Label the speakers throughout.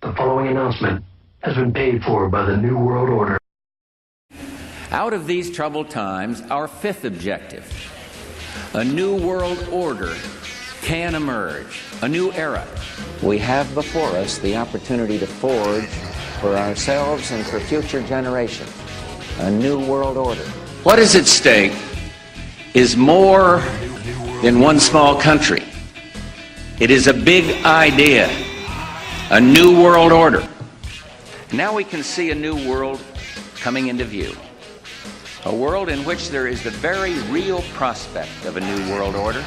Speaker 1: The following announcement has been paid for by the New World Order.
Speaker 2: Out of these troubled times, our fifth objective, a new world order can emerge, a new era.
Speaker 3: We have before us the opportunity to forge for ourselves and for future generations a new world order.
Speaker 2: What is at stake is more than one small country. It is a big idea, a new world order. Now we can see a new world coming into view. A world in which there is the very real prospect of a new world order.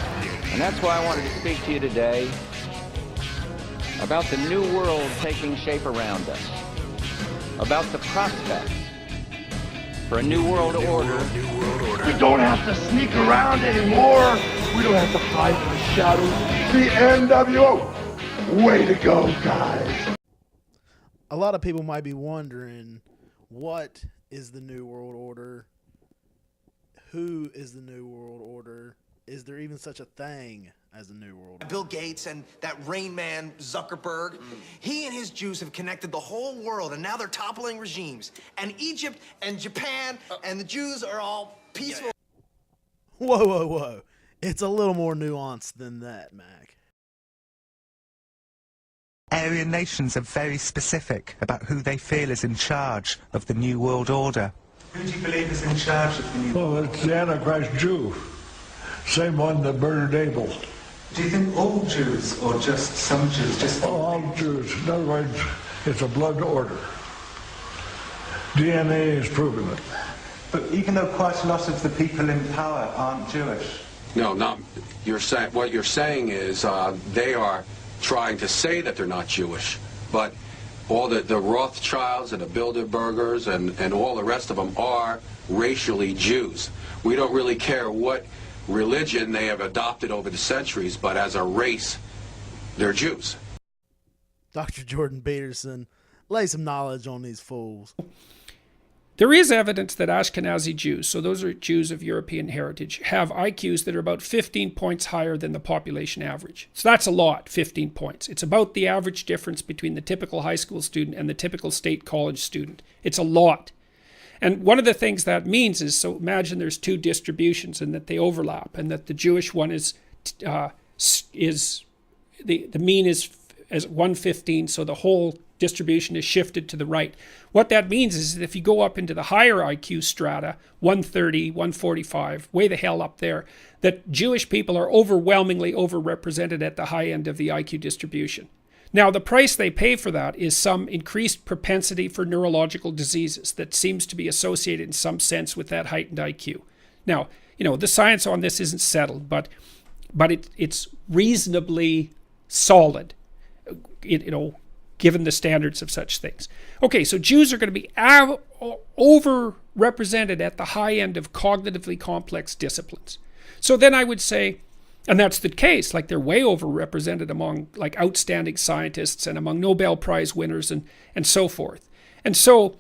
Speaker 2: And that's why I wanted to speak to you today about the new world taking shape around us, about the prospects for a new world order.
Speaker 4: We don't have to sneak around anymore. We don't have to hide in the shadows. The NWO. Way to go, guys.
Speaker 5: A lot of people might be wondering, what is the New World Order? Who is the New World Order? Is there even such a thing as the New World Order?
Speaker 6: Bill Gates and that Rain Man Zuckerberg, he and his Jews have connected the whole world, and now they're toppling regimes. And Egypt and Japan and the Jews are all peaceful.
Speaker 5: Whoa, whoa, whoa. It's a little more nuanced than that, Mac.
Speaker 7: Aryan nations are very specific about who they feel is in charge of the New World Order. Who do you believe is in charge of the New World Order?
Speaker 8: Well, it's the Antichrist Jew. Same one that murdered Abel.
Speaker 7: Do you think all Jews or just some Jews? Just
Speaker 8: all Jews. In other words, it's a blood order. DNA has proven it.
Speaker 7: But even though quite a lot of the people in power aren't Jewish.
Speaker 9: No, not. What you're saying is they are trying to say that they're not Jewish, but all the Rothschilds and the Bilderbergers and all the rest of them are racially Jews. We don't really care what religion they have adopted over the centuries, but as a race, they're Jews.
Speaker 5: Dr. Jordan Peterson, lay some knowledge on these fools.
Speaker 10: There is evidence that Ashkenazi Jews, so those are Jews of European heritage, have IQs that are about 15 points higher than the population average. So that's a lot, 15 points. It's about the average difference between the typical high school student and the typical state college student. It's a lot. And one of the things that means is, so imagine there's two distributions and that they overlap, and that the Jewish one is the mean is as 115, so the whole distribution is shifted to the right. What that means is that if you go up into the higher IQ strata, 130, 145, way the hell up there, that Jewish people are overwhelmingly overrepresented at the high end of the IQ distribution. Now, the price they pay for that is some increased propensity for neurological diseases that seems to be associated in some sense with that heightened IQ. Now, the science on this isn't settled, but it's reasonably solid, given the standards of such things. Okay, so Jews are going to be overrepresented at the high end of cognitively complex disciplines. So then I would say, and that's the case, like they're way overrepresented among like outstanding scientists and among Nobel Prize winners and so forth. And so,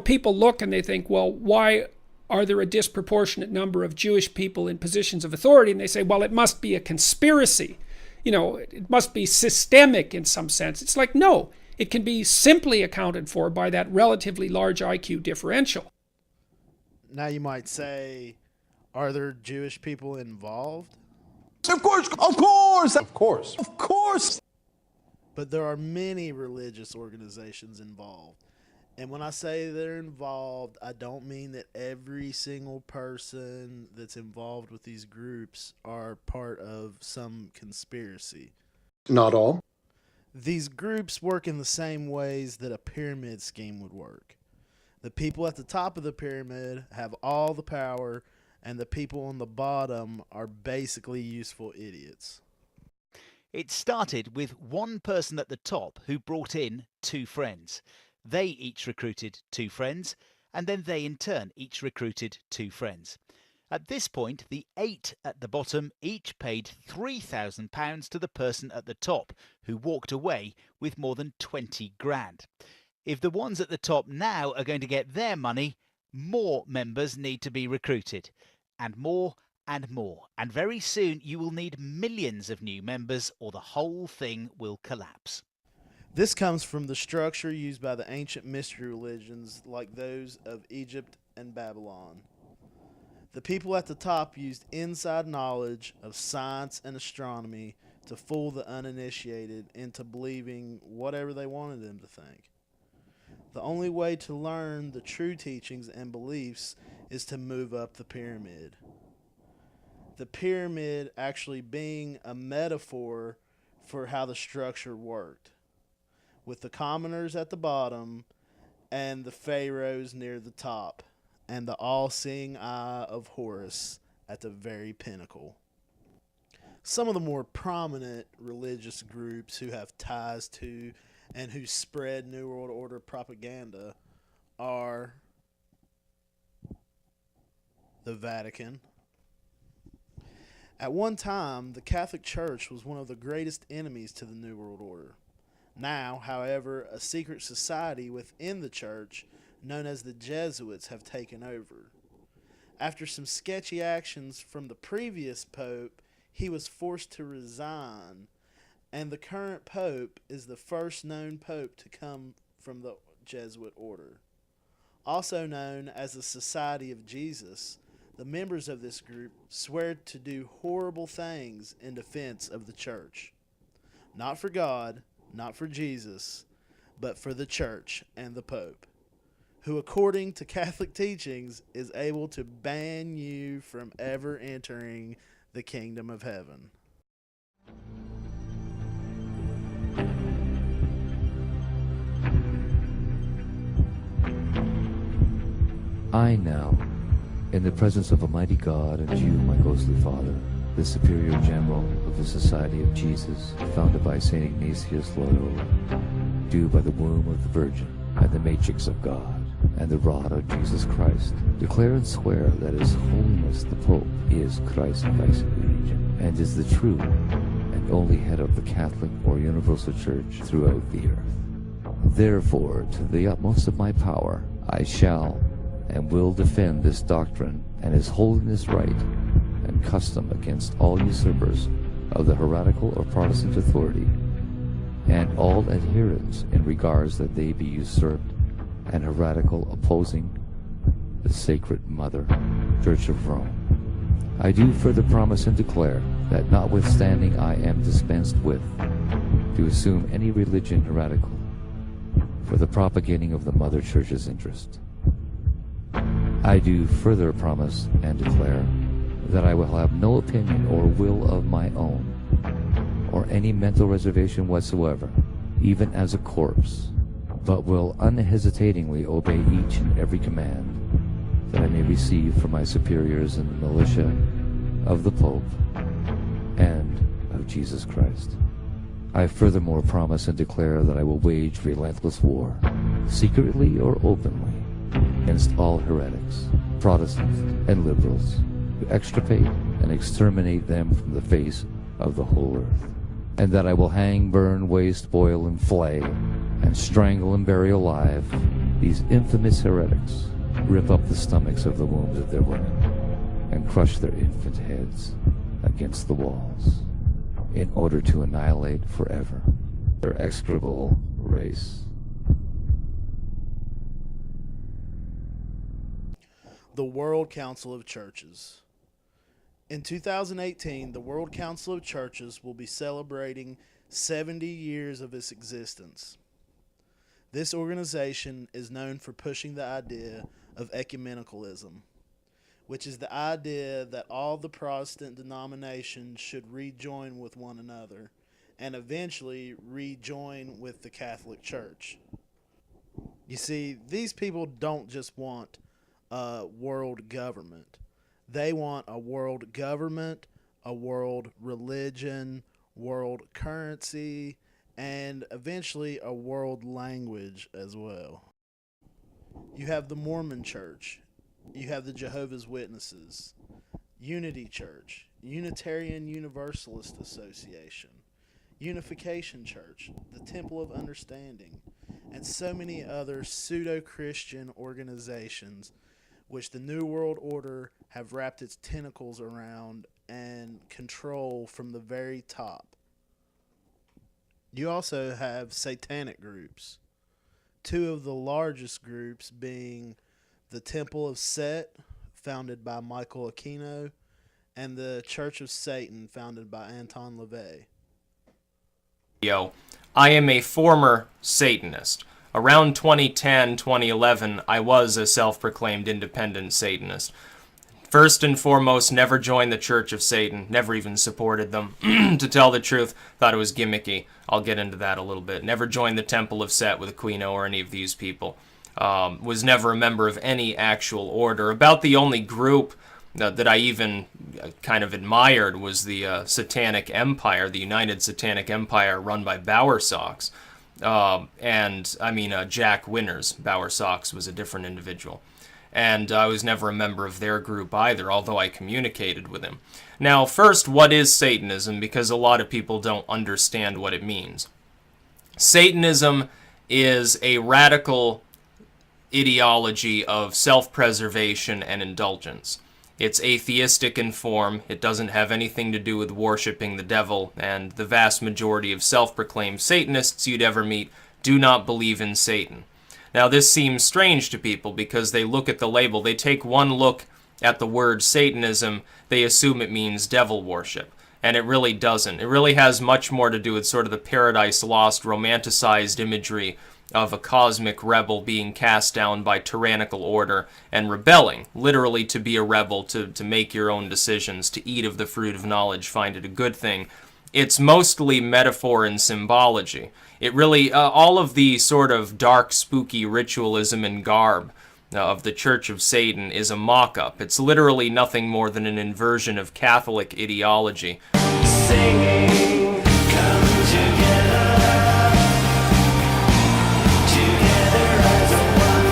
Speaker 10: people look and they think, well, why are there a disproportionate number of Jewish people in positions of authority? And they say, well, it must be a conspiracy. It must be systemic in some sense. It's like, no, it can be simply accounted for by that relatively large IQ differential.
Speaker 5: Now you might say, are there Jewish people involved?
Speaker 4: Of course, of course, of course, of course.
Speaker 5: But there are many religious organizations involved. And when I say they're involved, I don't mean that every single person that's involved with these groups are part of some conspiracy.
Speaker 4: Not all.
Speaker 5: These groups work in the same ways that a pyramid scheme would work. The people at the top of the pyramid have all the power, and the people on the bottom are basically useful idiots.
Speaker 11: It started with one person at the top who brought in two friends. They each recruited two friends, and then they in turn each recruited two friends. At this point, the 8 at the bottom each paid £3,000 to the person at the top, who walked away with more than 20 grand. If the ones at the top now are going to get their money, more members need to be recruited. And more and more. And very soon you will need millions of new members, or the whole thing will collapse.
Speaker 5: This comes from the structure used by the ancient mystery religions like those of Egypt and Babylon. The people at the top used inside knowledge of science and astronomy to fool the uninitiated into believing whatever they wanted them to think. The only way to learn the true teachings and beliefs is to move up the pyramid. The pyramid actually being a metaphor for how the structure worked, with the commoners at the bottom and the pharaohs near the top, and the all-seeing eye of Horus at the very pinnacle. Some of the more prominent religious groups who have ties to and who spread New World Order propaganda are the Vatican. At one time, the Catholic Church was one of the greatest enemies to the New World Order. Now, however, a secret society within the church, known as the Jesuits, have taken over. After some sketchy actions from the previous pope, he was forced to resign, and the current pope is the first known pope to come from the Jesuit order. Also known as the Society of Jesus, the members of this group swear to do horrible things in defense of the church. Not for God, not for Jesus, but for the church and the pope, who according to Catholic teachings is able to ban you from ever entering the kingdom of heaven.
Speaker 12: I now, in the presence of Almighty God and you, my ghostly Father, the Superior General of the Society of Jesus, founded by St. Ignatius Loyola, do by the womb of the Virgin and the matrix of God and the rod of Jesus Christ, declare and swear that His Holiness the Pope is Christ Vice Regent and is the true and only head of the Catholic or Universal Church throughout the earth. Therefore, to the utmost of my power, I shall and will defend this doctrine and His Holiness right and custom against all usurpers of the heretical or Protestant authority, and all adherents in regards that they be usurped and heretical, opposing the Sacred Mother, Church of Rome. I do further promise and declare that notwithstanding I am dispensed with to assume any religion heretical for the propagating of the Mother Church's interest, I do further promise and declare that I will have no opinion or will of my own, or any mental reservation whatsoever, even as a corpse, but will unhesitatingly obey each and every command that I may receive from my superiors in the militia of the Pope and of Jesus Christ. I furthermore promise and declare that I will wage relentless war, secretly or openly, against all heretics, Protestants, and liberals, to extirpate and exterminate them from the face of the whole earth, and that I will hang, burn, waste, boil, and flay, and strangle and bury alive these infamous heretics, rip up the stomachs of the wombs of their women, and crush their infant heads against the walls, in order to annihilate forever their execrable race.
Speaker 5: The World Council of Churches. In 2018, the World Council of Churches will be celebrating 70 years of its existence. This organization is known for pushing the idea of ecumenicalism, which is the idea that all the Protestant denominations should rejoin with one another and eventually rejoin with the Catholic Church. You see, these people don't just want a world government. They want a world government, a world religion, world currency, and eventually a world language as well. You have the Mormon Church. You have the Jehovah's Witnesses, Unity Church, Unitarian Universalist Association, Unification Church, the Temple of Understanding, and so many other pseudo-Christian organizations which the New World Order have wrapped its tentacles around and control from the very top. You also have satanic groups. Two of the largest groups being the Temple of Set, founded by Michael Aquino, and the Church of Satan, founded by Anton LaVey.
Speaker 13: I am a former Satanist. Around 2010, 2011, I was a self-proclaimed independent Satanist. First and foremost, never joined the Church of Satan, never even supported them. To tell the truth, thought it was gimmicky. I'll get into that a little bit. Never joined the Temple of Set with Aquino or any of these people. Was never a member of any actual order. About the only group that I even kind of admired was the Satanic Empire, the United Satanic Empire run by Bowersox. Jack Winters. Bowersox was a different individual. And I was never a member of their group either, although I communicated with him. Now, first, what is Satanism? Because a lot of people don't understand what it means. Satanism is a radical ideology of self-preservation and indulgence. It's atheistic in form, it doesn't have anything to do with worshiping the devil, and the vast majority of self-proclaimed Satanists you'd ever meet do not believe in Satan. Now, this seems strange to people because they look at the label, they take one look at the word Satanism, they assume it means devil worship. And it really doesn't. It really has much more to do with sort of the Paradise Lost romanticized imagery of a cosmic rebel being cast down by tyrannical order and rebelling, literally to be a rebel, to make your own decisions, to eat of the fruit of knowledge, find it a good thing. It's mostly metaphor and symbology. It really, all of the sort of dark, spooky ritualism and garb of the Church of Satan is a mock-up. It's literally nothing more than an inversion of Catholic ideology.
Speaker 14: Singing, come together, together as one.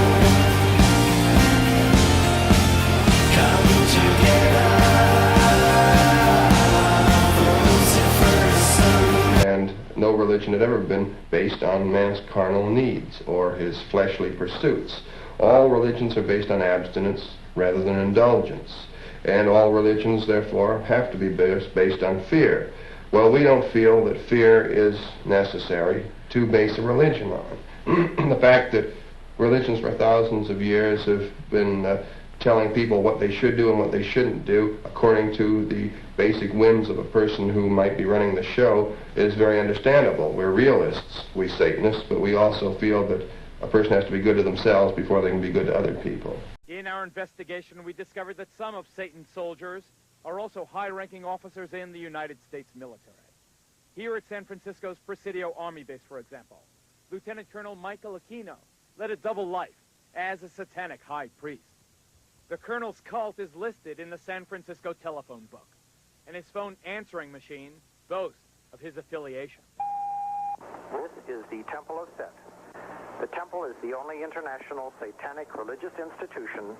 Speaker 14: Come together, Lucifer's son.
Speaker 15: And no religion had ever been based on man's carnal needs or his fleshly pursuits. All religions are based on abstinence rather than indulgence. And all religions, therefore, have to be based on fear. Well, we don't feel that fear is necessary to base a religion on. The fact that religions for thousands of years have been telling people what they should do and what they shouldn't do according to the basic whims of a person who might be running the show is very understandable. We're realists, we Satanists, but we also feel that a person has to be good to themselves before they can be good to other people.
Speaker 16: In our investigation, we discovered that some of Satan's soldiers are also high-ranking officers in the United States military. Here at San Francisco's Presidio Army Base, for example, Lieutenant Colonel Michael Aquino led a double life as a satanic high priest. The colonel's cult is listed in the San Francisco telephone book, and his phone answering machine boasts of his affiliation.
Speaker 17: This is the Temple of Set. The temple is the only international satanic religious institution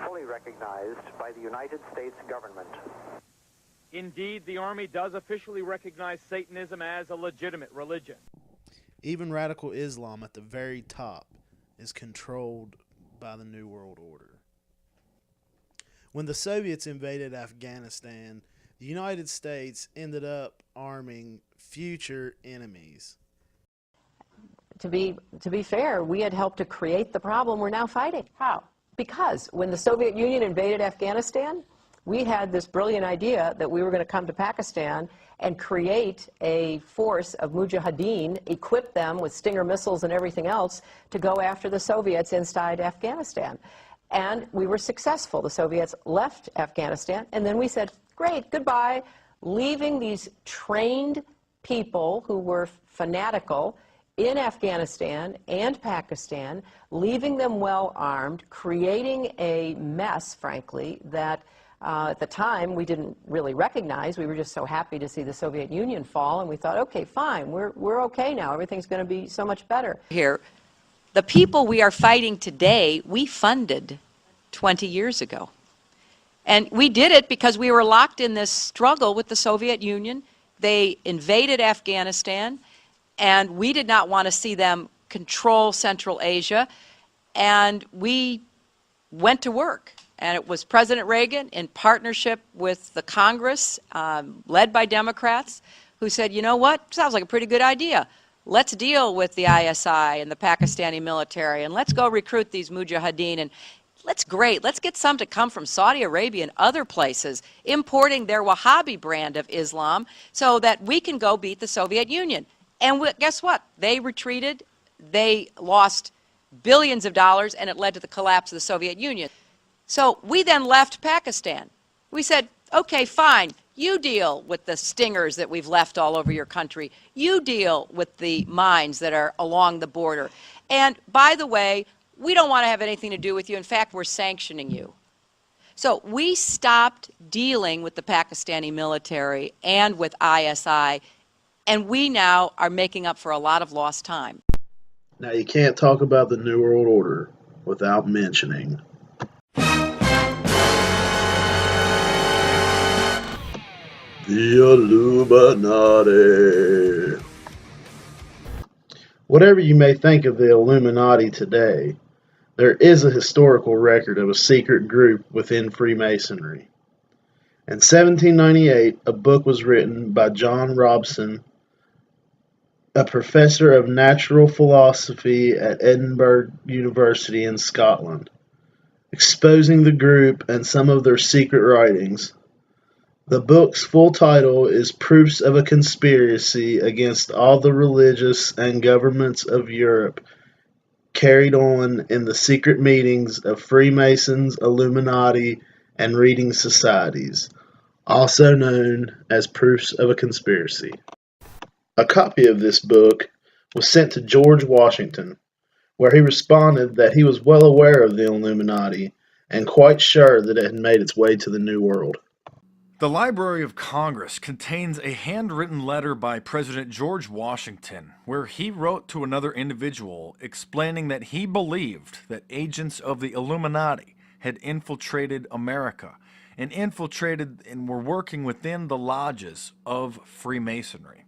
Speaker 17: fully recognized by the United States government.
Speaker 16: Indeed, the Army does officially recognize Satanism as a legitimate religion.
Speaker 5: Even radical Islam at the very top is controlled by the New World Order. When the Soviets invaded Afghanistan, the United States ended up arming future enemies.
Speaker 18: To be fair, we had helped to create the problem we're now fighting. How? Because when the Soviet Union invaded Afghanistan, we had this brilliant idea that we were going to come to Pakistan and create a force of mujahideen, equip them with Stinger missiles and everything else to go after the Soviets inside Afghanistan. And we were successful. The Soviets left Afghanistan, and then we said, great, goodbye, leaving these trained people who were fanatical in Afghanistan and Pakistan, leaving them well armed, creating a mess, frankly, that at the time we didn't really recognize. We were just so happy to see the Soviet Union fall, and we thought, okay, fine, we're okay now. Everything's going to be so much better.
Speaker 19: Here, the people we are fighting today, we funded 20 years ago. And we did it because we were locked in this struggle with the Soviet Union. They invaded Afghanistan, and we did not want to see them control Central Asia, and we went to work. And it was President Reagan, in partnership with the Congress, led by Democrats, who said, you know what, sounds like a pretty good idea. let's deal with the ISI and the Pakistani military, and let's go recruit these mujahideen, and let's get some to come from Saudi Arabia and other places, importing their Wahhabi brand of Islam so that we can go beat the Soviet Union. And guess what? They retreated, they lost billions of dollars, and it led to the collapse of the Soviet Union. So we then left Pakistan. We said, okay, fine, you deal with the stingers that we've left all over your country. You deal with the mines that are along the border. And by the way, we don't want to have anything to do with you. In fact, we're sanctioning you. So we stopped dealing with the Pakistani military and with ISI, and we now are making up for a lot of lost time.
Speaker 5: Now, you can't talk about the New World Order without mentioning the Illuminati. Whatever you may think of the Illuminati today, there is a historical record of a secret group within Freemasonry. In 1798, a book was written by John Robson, a professor of natural philosophy at Edinburgh University in Scotland, exposing the group and some of their secret writings. The book's full title is Proofs of a Conspiracy Against All the Religious and Governments of Europe Carried On in the Secret Meetings of Freemasons, Illuminati, and Reading Societies, also known as Proofs of a Conspiracy. A copy of this book was sent to George Washington, where he responded that he was well aware of the Illuminati and quite sure that it had made its way to the New World.
Speaker 20: The Library of Congress contains a handwritten letter by President George Washington where he wrote to another individual explaining that he believed that agents of the Illuminati had infiltrated America and were working within the lodges of Freemasonry.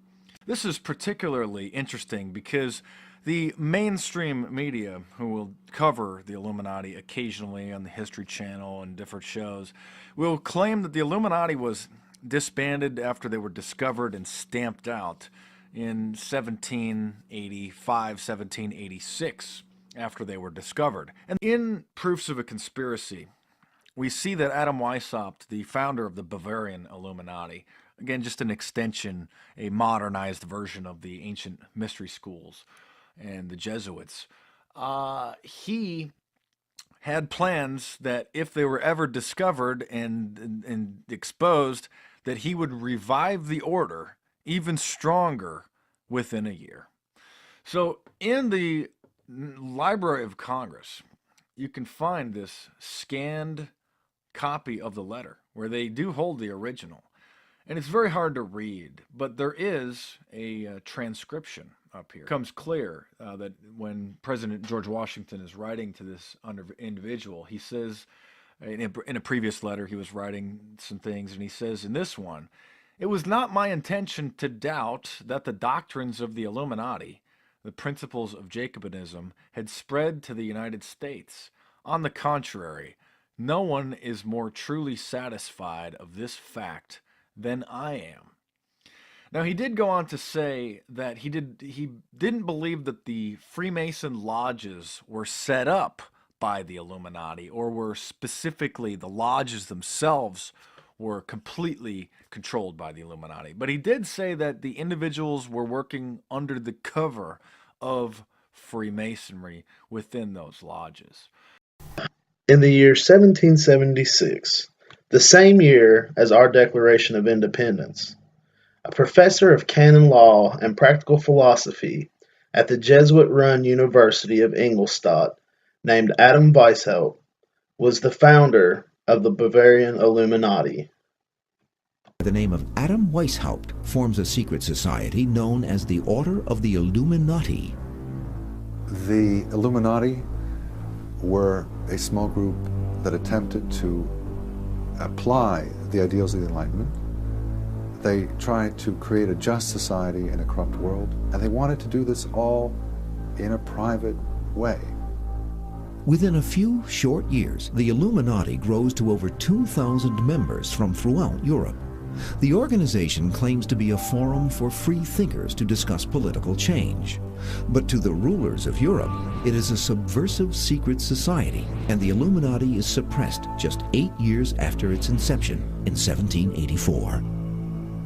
Speaker 20: This is particularly interesting because the mainstream media, who will cover the Illuminati occasionally on the History Channel and different shows, will claim that the Illuminati was disbanded after they were discovered and stamped out in 1785, 1786, after they were discovered. And in Proofs of a Conspiracy, we see that Adam Weishaupt, the founder of the Bavarian Illuminati, again, just an extension, a modernized version of the ancient mystery schools and the Jesuits, he had plans that if they were ever discovered and exposed, that he would revive the order even stronger within a year. So in the Library of Congress, you can find this scanned copy of the letter where they do hold the original. And it's very hard to read, but there is a transcription up here. It becomes clear that when President George Washington is writing to this individual, he says, in a previous letter he was writing some things, and he says in this one, "It was not my intention to doubt that the doctrines of the Illuminati, the principles of Jacobinism, had spread to the United States. On the contrary, no one is more truly satisfied of this fact than I am." Now, he did go on to say that he didn't believe that the Freemason lodges were set up by the Illuminati, or were specifically the lodges themselves were completely controlled by the Illuminati. But he did say that the individuals were working under the cover of Freemasonry within those lodges.
Speaker 5: In the year 1776, the same year as our Declaration of Independence, a professor of canon law and practical philosophy at the Jesuit-run University of Ingolstadt named Adam Weishaupt was the founder of the Bavarian Illuminati.
Speaker 21: The name of Adam Weishaupt forms a secret society known as the Order of the Illuminati.
Speaker 22: The Illuminati were a small group that attempted to apply the ideals of the Enlightenment. They tried to create a just society in a corrupt world, and they wanted to do this all in a private way.
Speaker 21: Within a few short years, the Illuminati grows to over 2,000 members from throughout Europe. The organization claims to be a forum for free thinkers to discuss political change. But to the rulers of Europe, it is a subversive secret society, and the Illuminati is suppressed just 8 years after its inception in 1784.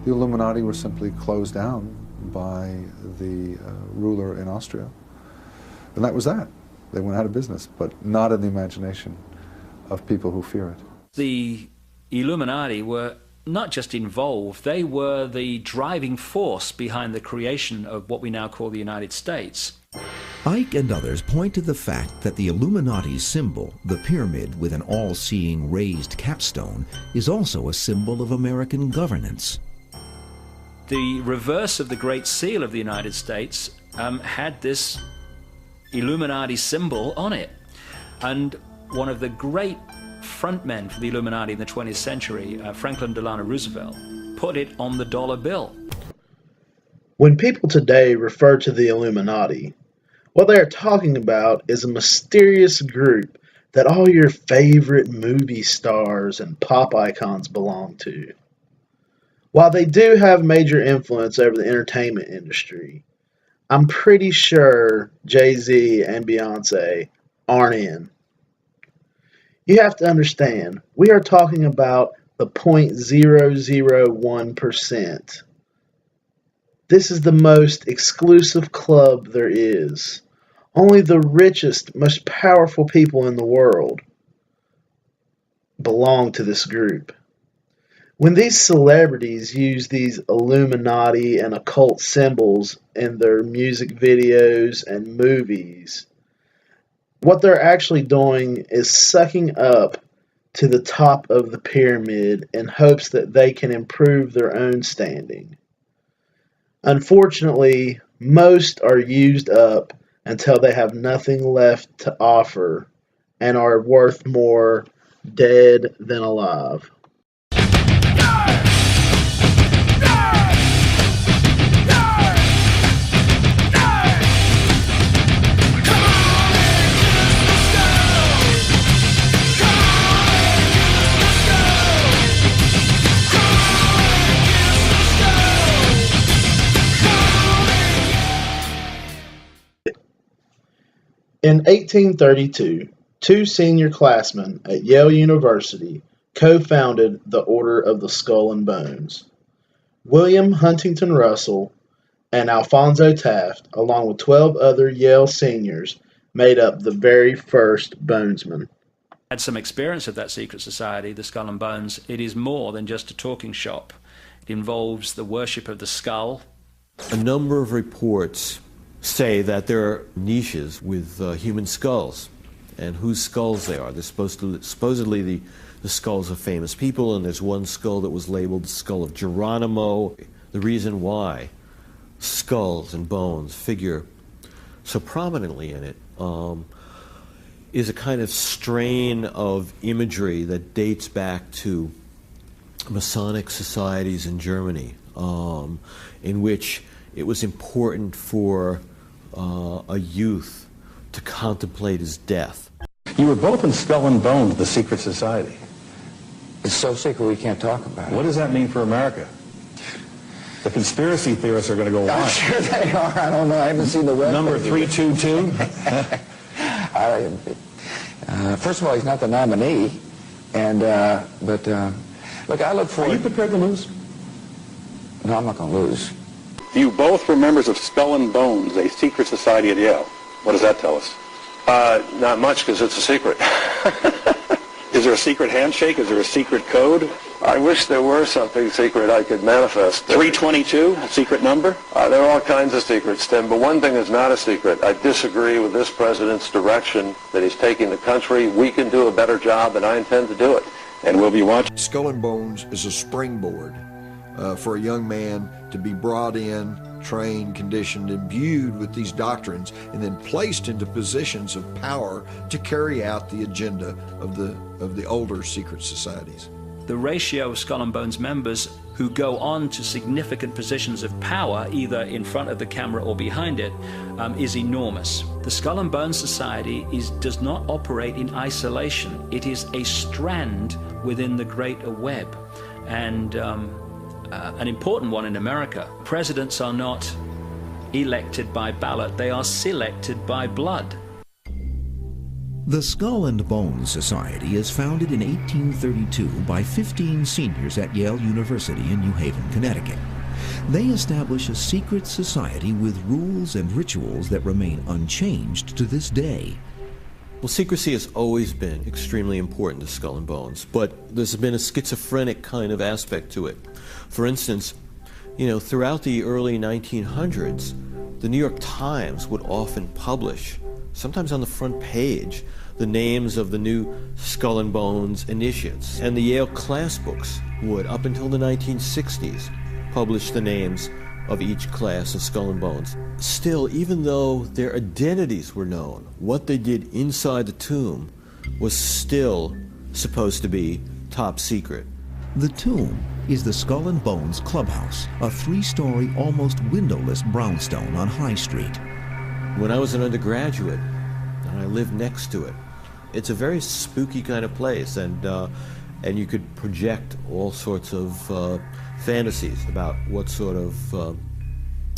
Speaker 22: The Illuminati were simply closed down by the ruler in Austria. And that was that. They went out of business, but not in the imagination of people who fear it.
Speaker 1: The Illuminati were not just involved, they were the driving force behind the creation of what we now call the United States.
Speaker 21: Ike and others point to the fact that the Illuminati's symbol, the pyramid with an all-seeing raised capstone, is also a symbol of American governance.
Speaker 1: The reverse of the Great Seal of the United States had this Illuminati symbol on it. And one of the great frontmen for the Illuminati in the 20th century, Franklin Delano Roosevelt, put it on the dollar bill.
Speaker 5: When people today refer to the Illuminati, what they are talking about is a mysterious group that all your favorite movie stars and pop icons belong to. While they do have major influence over the entertainment industry, I'm pretty sure Jay-Z and Beyonce aren't in. You have to understand, we are talking about the 0.001%. This is the most exclusive club there is. Only the richest, most powerful people in the world belong to this group. When these celebrities use these Illuminati and occult symbols in their music videos and movies, what they're actually doing is sucking up to the top of the pyramid in hopes that they can improve their own standing. Unfortunately, most are used up until they have nothing left to offer and are worth more dead than alive. In 1832, two senior classmen at Yale University co-founded the Order of the Skull and Bones. William Huntington Russell and Alphonso Taft, along with 12 other Yale seniors, made up the very first Bonesmen.
Speaker 1: Had some experience of that secret society, the Skull and Bones. It is more than just a talking shop. It involves the worship of the skull.
Speaker 3: A number of reports say that there are niches with human skulls and whose skulls they are. They're supposedly the skulls of famous people, and there's one skull that was labeled the skull of Geronimo. The reason why skulls and bones figure so prominently in it is a kind of strain of imagery that dates back to Masonic societies in Germany, in which it was important for a youth to contemplate his death.
Speaker 23: You were both in Skull and Bones, the secret society.
Speaker 24: It's so secret we can't talk about it.
Speaker 23: What does that mean for America? The conspiracy theorists are going to go wild.
Speaker 24: I'm sure they are. I don't know. I haven't seen the rest.
Speaker 23: Number 322?
Speaker 24: First of all, he's not the nominee. And, look, I look forward...
Speaker 23: Are you prepared to lose?
Speaker 24: No, I'm not going to lose.
Speaker 23: You both were members of Skull and Bones, a secret society at Yale. What does that tell us?
Speaker 25: Not much, because it's a secret.
Speaker 23: Is there a secret handshake? Is there a secret code?
Speaker 25: I wish there were something secret I could manifest.
Speaker 23: 322, a secret number?
Speaker 25: There are all kinds of secrets, Tim, but one thing is not a secret. I disagree with this president's direction that he's taking the country. We can do a better job, and I intend to do it.
Speaker 23: And we'll be watching.
Speaker 26: Skull and Bones is a springboard for a young man to be brought in, trained, conditioned, imbued with these doctrines, and then placed into positions of power to carry out the agenda of the older secret societies.
Speaker 1: The ratio of Skull and Bones members who go on to significant positions of power, either in front of the camera or behind it, is enormous. The Skull and Bones Society does not operate in isolation. It is a strand within the greater web. And an important one in America. Presidents are not elected by ballot, they are selected by blood.
Speaker 21: The Skull and Bones Society is founded in 1832 by 15 seniors at Yale University in New Haven, Connecticut. They establish a secret society with rules and rituals that remain unchanged to this day.
Speaker 3: Well, secrecy has always been extremely important to Skull and Bones, but there's been a schizophrenic kind of aspect to it. For instance, throughout the early 1900s, the New York Times would often publish, sometimes on the front page, the names of the new Skull and Bones initiates. And the Yale class books would, up until the 1960s, publish the names of each class of Skull and Bones. Still, even though their identities were known, what they did inside the tomb was still supposed to be top secret.
Speaker 21: The tomb is the Skull and Bones Clubhouse, a 3-story, almost windowless brownstone on High Street.
Speaker 3: When I was an undergraduate, and I lived next to it, it's a very spooky kind of place, and you could project all sorts of fantasies about what sort of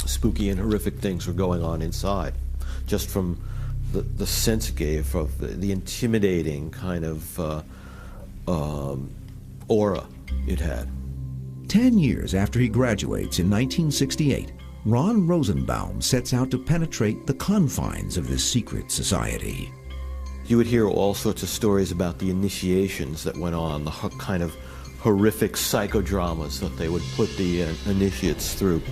Speaker 3: spooky and horrific things were going on inside, just from the sense it gave of the intimidating kind of aura it had.
Speaker 21: 10 years after he graduates in 1968, Ron Rosenbaum sets out to penetrate the confines of this secret society.
Speaker 3: You would hear all sorts of stories about the initiations that went on, the kind of horrific psychodramas that they would put the initiates through.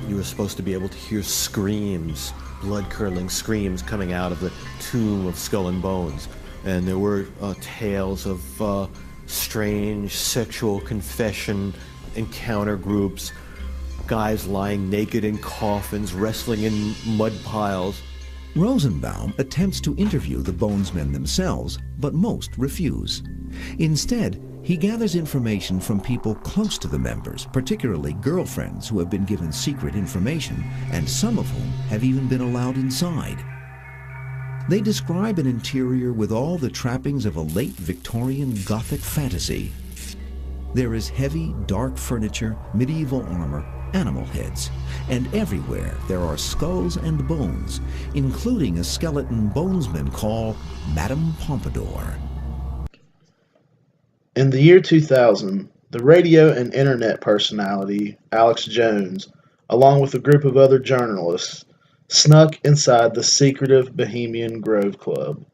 Speaker 3: You were supposed to be able to hear screams, blood-curdling screams coming out of the tomb of Skull and Bones. And there were tales of strange sexual confession encounter groups, guys lying naked in coffins, wrestling in mud piles.
Speaker 21: Rosenbaum attempts to interview the Bonesmen themselves, but most refuse. Instead, he gathers information from people close to the members, particularly girlfriends who have been given secret information, and some of whom have even been allowed inside. They describe an interior with all the trappings of a late Victorian Gothic fantasy. There is heavy, dark furniture, medieval armor, animal heads, and everywhere there are skulls and bones, including a skeleton bonesmen call Madame Pompadour.
Speaker 5: In the year 2000, the radio and internet personality Alex Jones, along with a group of other journalists, snuck inside the secretive Bohemian Grove Club,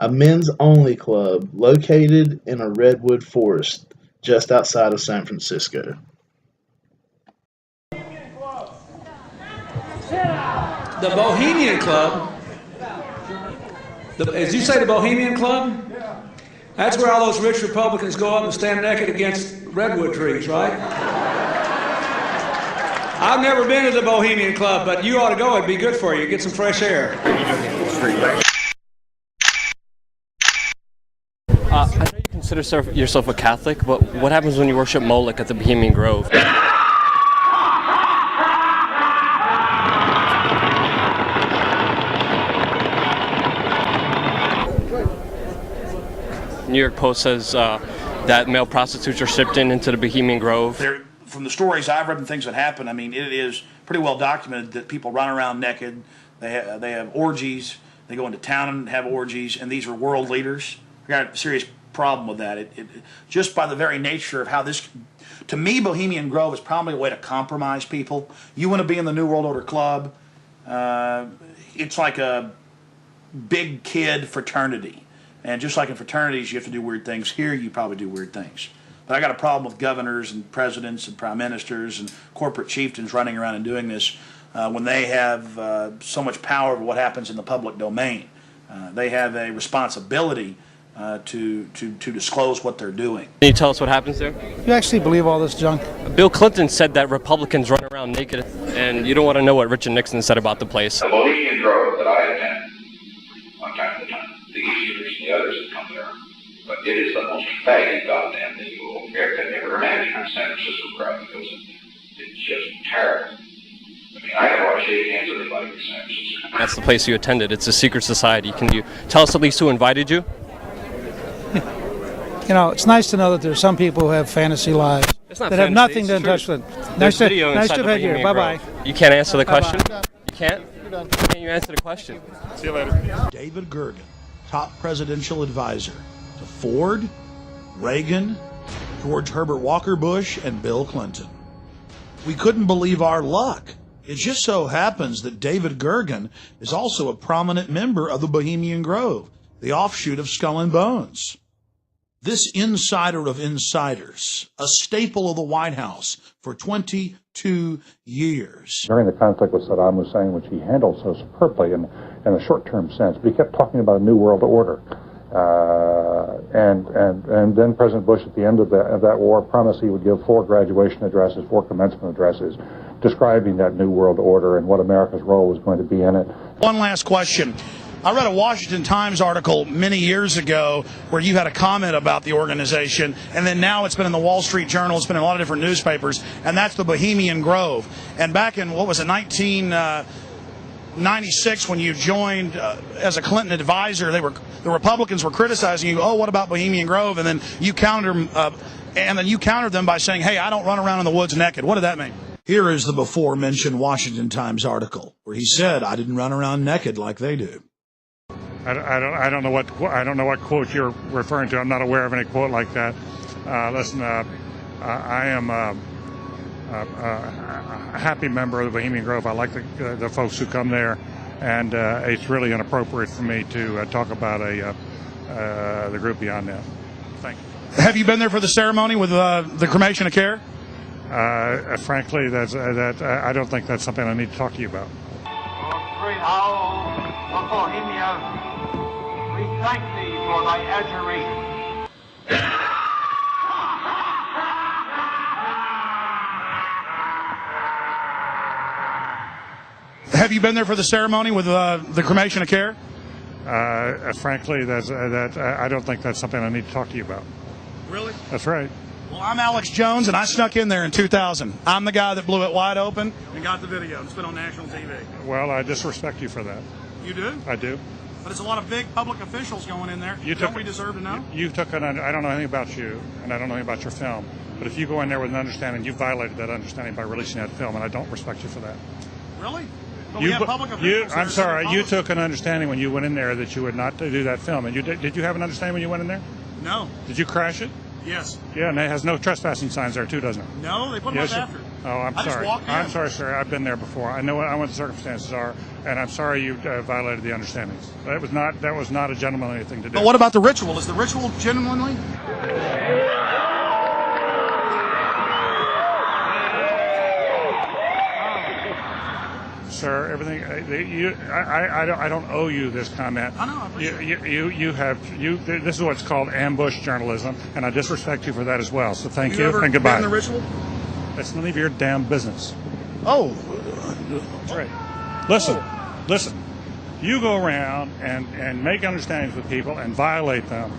Speaker 5: a men's-only club located in a redwood forest just outside of San Francisco.
Speaker 2: The Bohemian Club? As you say, the Bohemian Club? That's where all those rich Republicans go up and stand naked against redwood trees, right? I've never been to the Bohemian Club, but you ought to go. It'd be good for you. Get some fresh air.
Speaker 6: I know you consider yourself a Catholic, but what happens when you worship Moloch at the Bohemian Grove? New York Post says that male prostitutes are shipped into the Bohemian Grove.
Speaker 7: From the stories I've read and things that happen, I mean, it is pretty well documented that people run around naked. They have orgies. They go into town and have orgies, and these are world leaders. We got a serious problem with that. Just by the very nature of how this, to me, Bohemian Grove is probably a way to compromise people. You want to be in the New World Order Club. It's like a big kid fraternity. And just like in fraternities, you have to do weird things. Here, you probably do weird things. But I got a problem with governors and presidents and prime ministers and corporate chieftains running around and doing this when they have so much power over what happens in the public domain. They have a responsibility to disclose what they're doing.
Speaker 6: Can you tell us what happens there?
Speaker 8: You actually believe all this junk?
Speaker 6: Bill Clinton said that Republicans run around naked, and you don't want to know what Richard Nixon said about the place.
Speaker 9: The Bohemian Grove that I attend, one time at a time, the Easterners and the others that come there, but it is the most faggy goddamn thing you will ever imagine in San Francisco crowd, because it's just terrible. I mean, I never want to shake hands with anybody in San Francisco.
Speaker 6: That's the place you attended. It's a secret society. Can you tell us at least who invited you?
Speaker 8: You know, it's nice to know that there's some people who have fantasy lives.
Speaker 6: not
Speaker 4: that have
Speaker 6: fantasy,
Speaker 4: nothing to
Speaker 6: it's
Speaker 4: touch
Speaker 6: true.
Speaker 4: with.
Speaker 6: There's
Speaker 4: Nice to
Speaker 6: video
Speaker 4: nice
Speaker 6: inside
Speaker 4: to
Speaker 6: the
Speaker 4: have you here.
Speaker 6: Bohemian
Speaker 4: Bye
Speaker 6: Grove.
Speaker 4: bye.
Speaker 6: You can't answer the
Speaker 4: Bye-bye.
Speaker 6: question? You can't? Can you answer the question?
Speaker 8: See you later.
Speaker 10: David Gergen, top presidential advisor to Ford, Reagan, George Herbert Walker Bush, and Bill Clinton. We couldn't believe our luck. It just so happens that David Gergen is also a prominent member of the Bohemian Grove, the offshoot of Skull and Bones. This insider of insiders, a staple of the White House for 22 years.
Speaker 23: During the conflict with Saddam Hussein, which he handled so superbly in a short-term sense, but he kept talking about a new world order. And then President Bush, at the end of that war, promised he would give 4 graduation addresses, 4 commencement addresses, describing that new world order and what America's role was going to be in it.
Speaker 10: One last question. I read a Washington Times article many years ago where you had a comment about the organization, and then now it's been in the Wall Street Journal, it's been in a lot of different newspapers, and that's the Bohemian Grove. And back in, what was it, 1996, when you joined as a Clinton advisor, the Republicans were criticizing you, oh, what about Bohemian Grove? And then you countered them by saying, hey, I don't run around in the woods naked. What did that mean? Here is the before-mentioned Washington Times article where he said, I didn't run around naked like they do.
Speaker 8: I don't know what quote you're referring to. I'm not aware of any quote like that. Listen, I am a happy member of the Bohemian Grove. I like the folks who come there, and it's really inappropriate for me to talk about the group beyond that. Thank you.
Speaker 10: Have you been there for the ceremony with the cremation of care?
Speaker 8: Frankly, I don't think that's something I need to talk to you about.
Speaker 11: Great owl of Bohemia, we thank thee for thy adjuration.
Speaker 10: Have you been there for the ceremony with the cremation of care?
Speaker 8: Frankly, I don't think that's something I need to talk to you about.
Speaker 10: Really?
Speaker 8: That's right.
Speaker 10: Well, I'm Alex Jones, and I snuck in there in 2000. I'm the guy that blew it wide open and got the video. It's been on national TV.
Speaker 8: Well, I disrespect you for that.
Speaker 10: You do?
Speaker 8: I do.
Speaker 10: But it's a lot of big public officials going in there. Don't we deserve to know?
Speaker 8: I don't know anything about you, and I don't know anything about your film. But if you go in there with an understanding, you violated that understanding by releasing that film, and I don't respect you for that.
Speaker 10: Really? But we have public officials.
Speaker 8: I'm sorry. You took an understanding when you went in there that you would not do that film. And did you have an understanding when you went in there?
Speaker 10: No.
Speaker 8: Did you crash it?
Speaker 10: Yes.
Speaker 8: Yeah, and it has no trespassing signs there too, doesn't it?
Speaker 10: No, they put them up after.
Speaker 8: Oh, I'm sorry.
Speaker 10: Just walked in.
Speaker 8: I'm sorry, sir. I've been there before. I know what the circumstances are, and I'm sorry you violated the understandings. That was not a gentlemanly thing to do.
Speaker 10: But what about the ritual? Is the ritual gentlemanly?
Speaker 8: Sir, everything I don't owe you this comment.
Speaker 10: I know. I appreciate it.
Speaker 8: This is what's called ambush journalism, and I disrespect you for that as well. So thank you
Speaker 10: ever
Speaker 8: and goodbye.
Speaker 10: been in the ritual?
Speaker 8: It's none of your damn business.
Speaker 10: Oh,
Speaker 8: that's right. Listen. You go around and make understandings with people and violate them.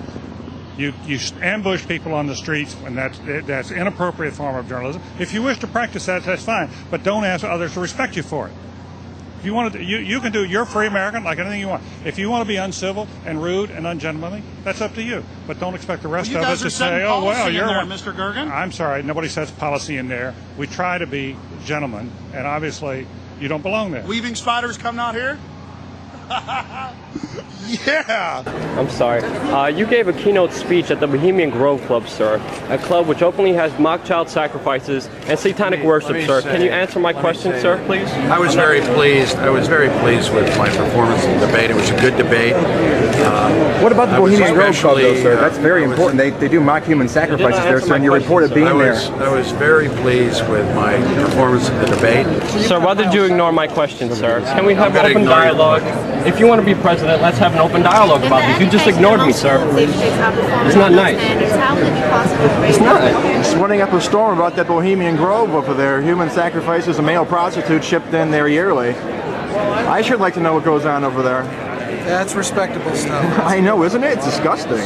Speaker 8: You ambush people on the streets, and that's inappropriate form of journalism. If you wish to practice that, that's fine, but don't ask others to respect you for it. If you want to, you can do. You're a free American, like anything you want. If you want to be uncivil and rude and ungentlemanly, that's up to you. But don't expect the rest of us to say, "Oh, well, you're one."
Speaker 10: Mr. Gergen.
Speaker 8: I'm sorry, nobody sets policy in there. We try to be gentlemen, and obviously, you don't belong there.
Speaker 10: Weaving spiders come out here. Yeah.
Speaker 6: I'm sorry. You gave a keynote speech at the Bohemian Grove Club, sir. A club which openly has mock child sacrifices and satanic worship, sir. Can you answer my question, sir, please?
Speaker 12: I was very pleased. I was very pleased with my performance in the debate. It was a good debate.
Speaker 24: What about the Bohemian Grove Club, though, sir? That's very important. They do mock human sacrifices there, sir, and you reported being there.
Speaker 12: I was very pleased with my performance in the debate.
Speaker 6: Sir, why did you ignore my question, sir? Can we have open dialogue? If you want to be president, let's have an open dialogue about this. You just ignored me, sir. It's not nice. It's not.
Speaker 24: It's running up a storm about that Bohemian Grove over there. Human sacrifices, a male prostitute shipped in there yearly. I sure like to know what goes on over there.
Speaker 4: That's respectable stuff.
Speaker 24: I know, isn't it? It's disgusting.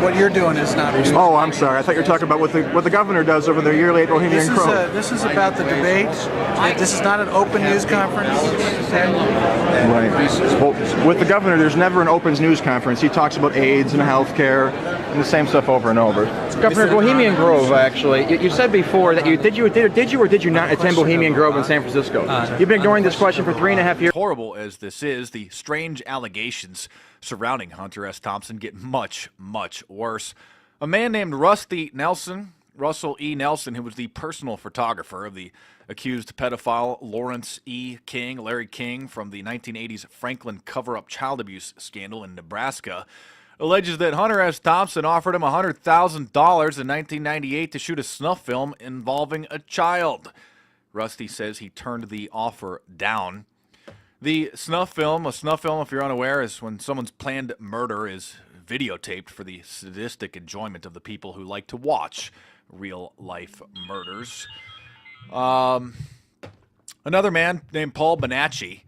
Speaker 4: what you're doing is not news.
Speaker 24: Oh, I'm sorry. I thought you were talking about what the governor does over the yearly at Bohemian Grove.
Speaker 4: This is about the debate. This is not an open news conference.
Speaker 24: Right. Well, with the governor, there's never an open news conference. He talks about AIDS and healthcare and the same stuff over and over.
Speaker 13: Governor, Bohemian Grove, actually, you said before that did you or did you not attend Bohemian Grove in San Francisco? You've been ignoring this question for 3.5 years.
Speaker 20: Horrible as this is, the strange allegations surrounding Hunter S. Thompson get much, much worse. A man named Russell E. Nelson, who was the personal photographer of the accused pedophile Lawrence E. King, Larry King, from the 1980s Franklin cover-up child abuse scandal in Nebraska, alleges that Hunter S. Thompson offered him $100,000 in 1998 to shoot a snuff film involving a child. Rusty says he turned the offer down. The snuff film, if you're unaware, is when someone's planned murder is videotaped for the sadistic enjoyment of the people who like to watch real-life murders. Another man named Paul Bonacci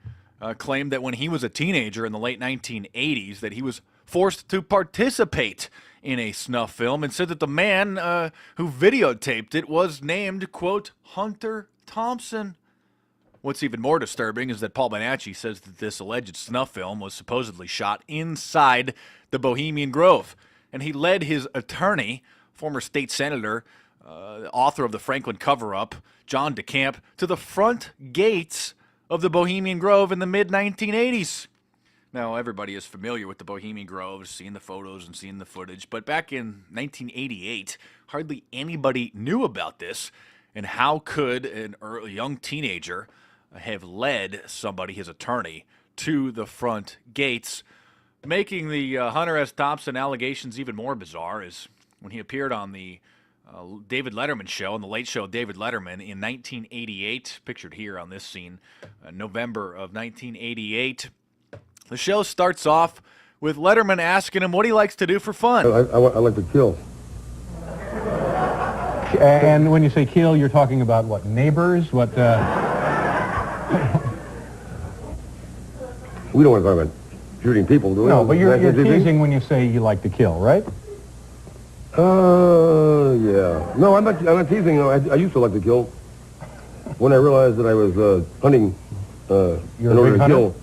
Speaker 20: claimed that when he was a teenager in the late 1980s that he was forced to participate in a snuff film and said that the man who videotaped it was named, quote, Hunter Thompson. What's even more disturbing is that Paul Bonacci says that this alleged snuff film was supposedly shot inside the Bohemian Grove, and he led his attorney, former state senator, author of the Franklin cover-up, John DeCamp, to the front gates of the Bohemian Grove in the mid-1980s. Now, everybody is familiar with the Bohemian Grove, seeing the photos and seeing the footage, but back in 1988, hardly anybody knew about this, and how could a young teenager have led somebody, his attorney, to the front gates? Making the Hunter S. Thompson allegations even more bizarre is when he appeared on the David Letterman show, on the Late Show with David Letterman in 1988, pictured here on this scene, November of 1988. The show starts off with Letterman asking him what he likes to do for fun.
Speaker 14: I like to kill.
Speaker 15: And when you say kill, you're talking about what, neighbors? What?
Speaker 14: We don't want to talk about shooting people, do we?
Speaker 15: No, but you're teasing when you say you like to kill, right?
Speaker 14: Yeah. No, I'm not teasing. I used to like to kill. When I realized that I was hunting in order to kill.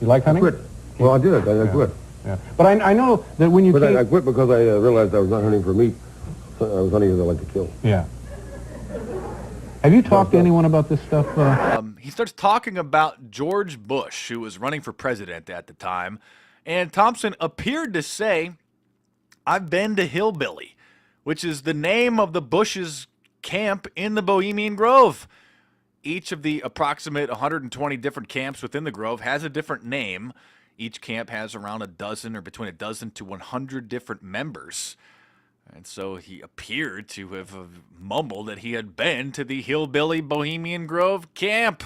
Speaker 15: You like hunting?
Speaker 14: I quit. Well, I did. I quit.
Speaker 15: Yeah. But I know that when you...
Speaker 14: But I quit because I realized I was not hunting for meat. I was hunting because I like to kill.
Speaker 15: Yeah. Have you talked to anyone about this stuff?
Speaker 20: He starts talking about George Bush, who was running for president at the time, and Thompson appeared to say, I've been to Hillbilly, which is the name of the Bush's camp in the Bohemian Grove. Each of the approximate 120 different camps within the Grove has a different name. Each camp has around a dozen or between a dozen to 100 different members. And so he appeared to have mumbled that he had been to the Hillbilly Bohemian Grove camp.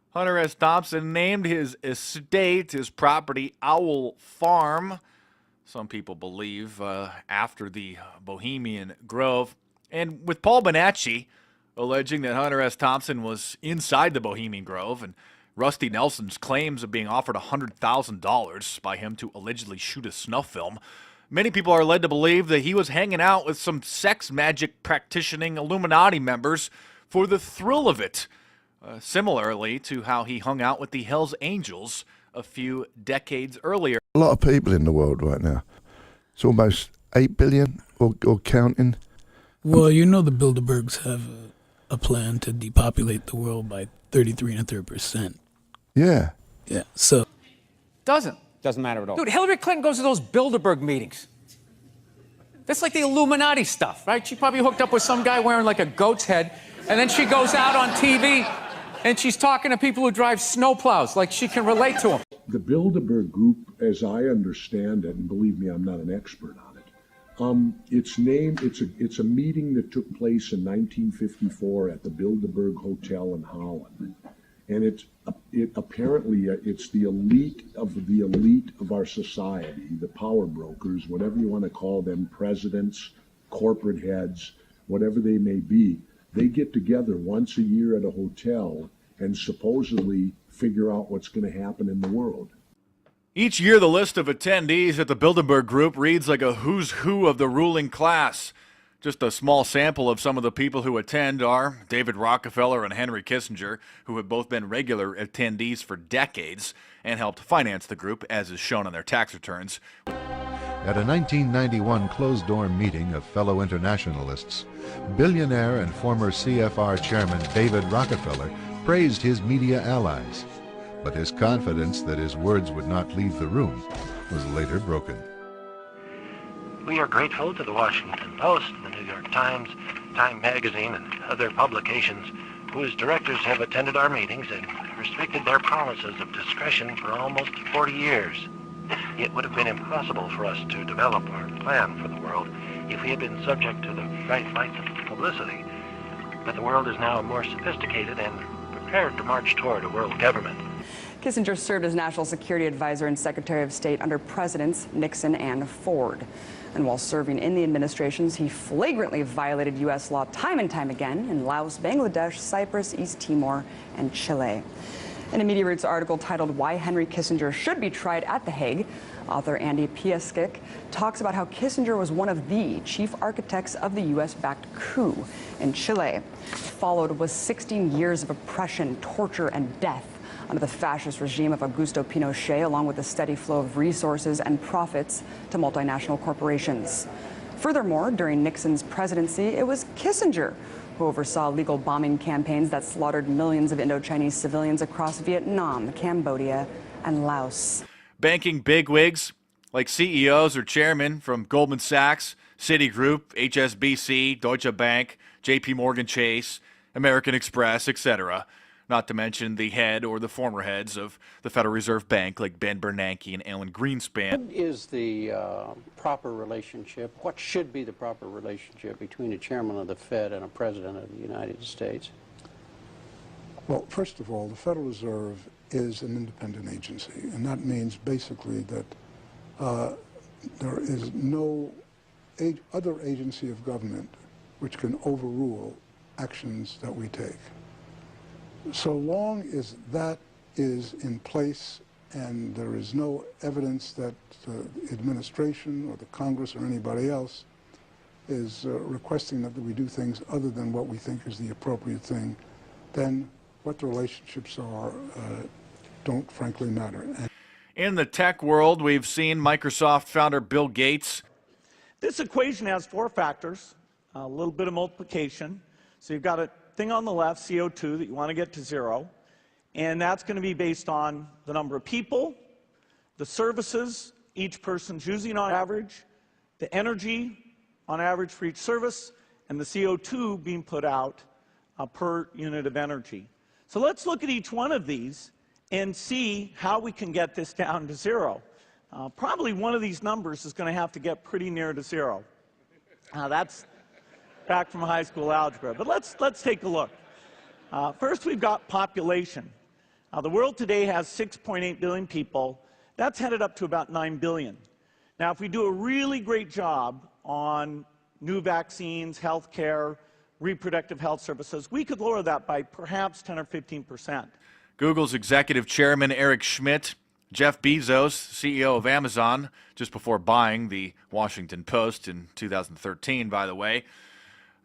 Speaker 20: Hunter S. Thompson named his estate, his property, Owl Farm. Some people believe after the Bohemian Grove. And with Paul Bonacci alleging that Hunter S. Thompson was inside the Bohemian Grove, and Rusty Nelson's claims of being offered $100,000 by him to allegedly shoot a snuff film, many people are led to believe that he was hanging out with some sex magic practicing Illuminati members for the thrill of it, similarly to how he hung out with the Hells Angels a few decades earlier.
Speaker 16: A lot of people in the world right now. It's almost 8 billion or counting.
Speaker 17: Well, you know the Bilderbergs have a plan to depopulate the world by 33 1/3%.
Speaker 16: Yeah.
Speaker 17: Yeah, so...
Speaker 27: Doesn't matter at all.
Speaker 28: Dude, Hillary Clinton goes to those Bilderberg meetings. That's like the Illuminati stuff, right? She probably hooked up with some guy wearing like a goat's head, and then she goes out on TV and she's talking to people who drive snowplows, like she can relate to them.
Speaker 29: The Bilderberg Group, as I understand it, and believe me, I'm not an expert on it, it's a meeting that took place in 1954 at the Bilderberg Hotel in Holland. And it's the elite of our society, the power brokers, whatever you want to call them, presidents, corporate heads, whatever they may be. They get together once a year at a hotel and supposedly figure out what's going to happen in the world.
Speaker 20: Each year, the list of attendees at the Bilderberg Group reads like a who's who of the ruling class. Just a small sample of some of the people who attend are David Rockefeller and Henry Kissinger, who have both been regular attendees for decades and helped finance the group, as is shown on their tax returns.
Speaker 1: At a 1991 closed-door meeting of fellow internationalists, billionaire and former CFR chairman David Rockefeller praised his media allies. But his confidence that his words would not leave the room was later broken.
Speaker 3: We are grateful to the Washington Post, the New York Times, Time Magazine, and other publications whose directors have attended our meetings and respected their promises of discretion for almost 40 years. It would have been impossible for us to develop our plan for the world if we had been subject to the bright lights of publicity. But the world is now more sophisticated and prepared to march toward a world government.
Speaker 5: Kissinger served as National Security Advisor and Secretary of State under Presidents Nixon and Ford. And while serving in the administrations, he flagrantly violated U.S. law time and time again in Laos, Bangladesh, Cyprus, East Timor, and Chile. In a Media Roots article titled Why Henry Kissinger Should Be Tried at The Hague, author Andy Piaskik talks about how Kissinger was one of the chief architects of the U.S.-backed coup in Chile. Followed was 16 years of oppression, torture, and death under the fascist regime of Augusto Pinochet, along with the steady flow of resources and profits to multinational corporations. Furthermore, during Nixon's presidency, it was Kissinger who oversaw legal bombing campaigns that slaughtered millions of Indo-Chinese civilians across Vietnam, Cambodia, and Laos.
Speaker 20: Banking bigwigs like CEOs or chairmen from Goldman Sachs, Citigroup, HSBC, Deutsche Bank, JP Morgan Chase, American Express, etc. Not to mention the head or the former heads of the Federal Reserve Bank like Ben Bernanke and Alan Greenspan.
Speaker 18: What is the proper relationship, what should be the proper relationship between a chairman of the Fed and a president of the United States?
Speaker 19: Well, first of all, the Federal Reserve is an independent agency, and that means basically that there is no other agency of government which can overrule actions that we take. So long as that is in place and there is no evidence that the administration or the Congress or anybody else is requesting that we do things other than what we think is the appropriate thing, then what the relationships are don't frankly matter.
Speaker 20: In the tech world, we've seen Microsoft founder Bill Gates.
Speaker 21: This equation has four factors, a little bit of multiplication. So you've got a thing on the left, CO2, that you want to get to zero, and that's going to be based on the number of people, the services each person's using on average, the energy on average for each service, and the CO2 being put out per unit of energy. So let's look at each one of these and see how we can get this down to zero. Probably one of these numbers is going to have to get pretty near to zero. That's back from high school algebra. But let's take a look. First, we've got population. The world today has 6.8 billion people. That's headed up to about 9 billion. Now, if we do a really great job on new vaccines, health care, reproductive health services, we could lower that by perhaps 10 or 15%.
Speaker 20: Google's executive chairman Eric Schmidt, Jeff Bezos, CEO of Amazon, just before buying the Washington Post in 2013, by the way.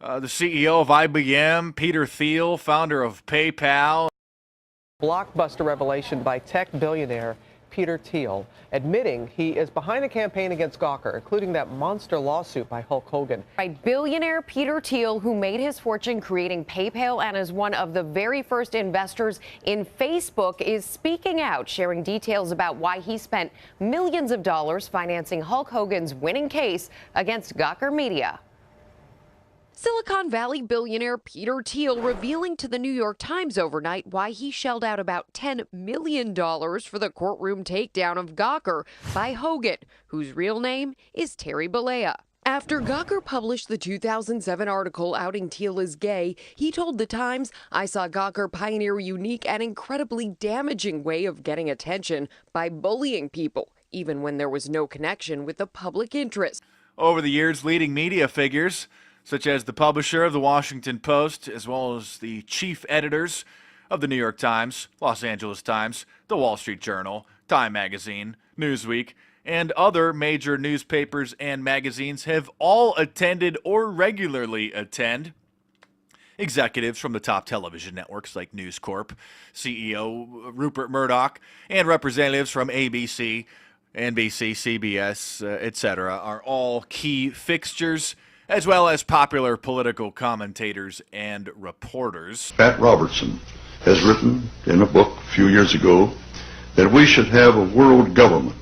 Speaker 20: The CEO of IBM, Peter Thiel, founder of PayPal.
Speaker 22: Blockbuster revelation by tech billionaire Peter Thiel, admitting he is behind the campaign against Gawker, including that monster lawsuit by Hulk Hogan.
Speaker 25: Right, billionaire Peter Thiel, who made his fortune creating PayPal and is one of the very first investors in Facebook, is speaking out, sharing details about why he spent millions of dollars financing Hulk Hogan's winning case against Gawker Media. Silicon Valley billionaire Peter Thiel revealing to the New York Times overnight why he shelled out about $10 million for the courtroom takedown of Gawker by Hogan, whose real name is Terry Bollea. After Gawker published the 2007 article outing Thiel as gay, he told The Times, "I saw Gawker pioneer a unique and incredibly damaging way of getting attention by bullying people, even when there was no connection with the public interest."
Speaker 20: Over the years, leading media figures such as the publisher of the Washington Post, as well as the chief editors of the New York Times, Los Angeles Times, the Wall Street Journal, Time Magazine, Newsweek, and other major newspapers and magazines have all attended or regularly attend. Executives from the top television networks like News Corp, CEO Rupert Murdoch, and representatives from ABC, NBC, CBS, etc. are all key fixtures, as well as popular political commentators and reporters.
Speaker 2: Pat Robertson has written in a book a few years ago that we should have a world government,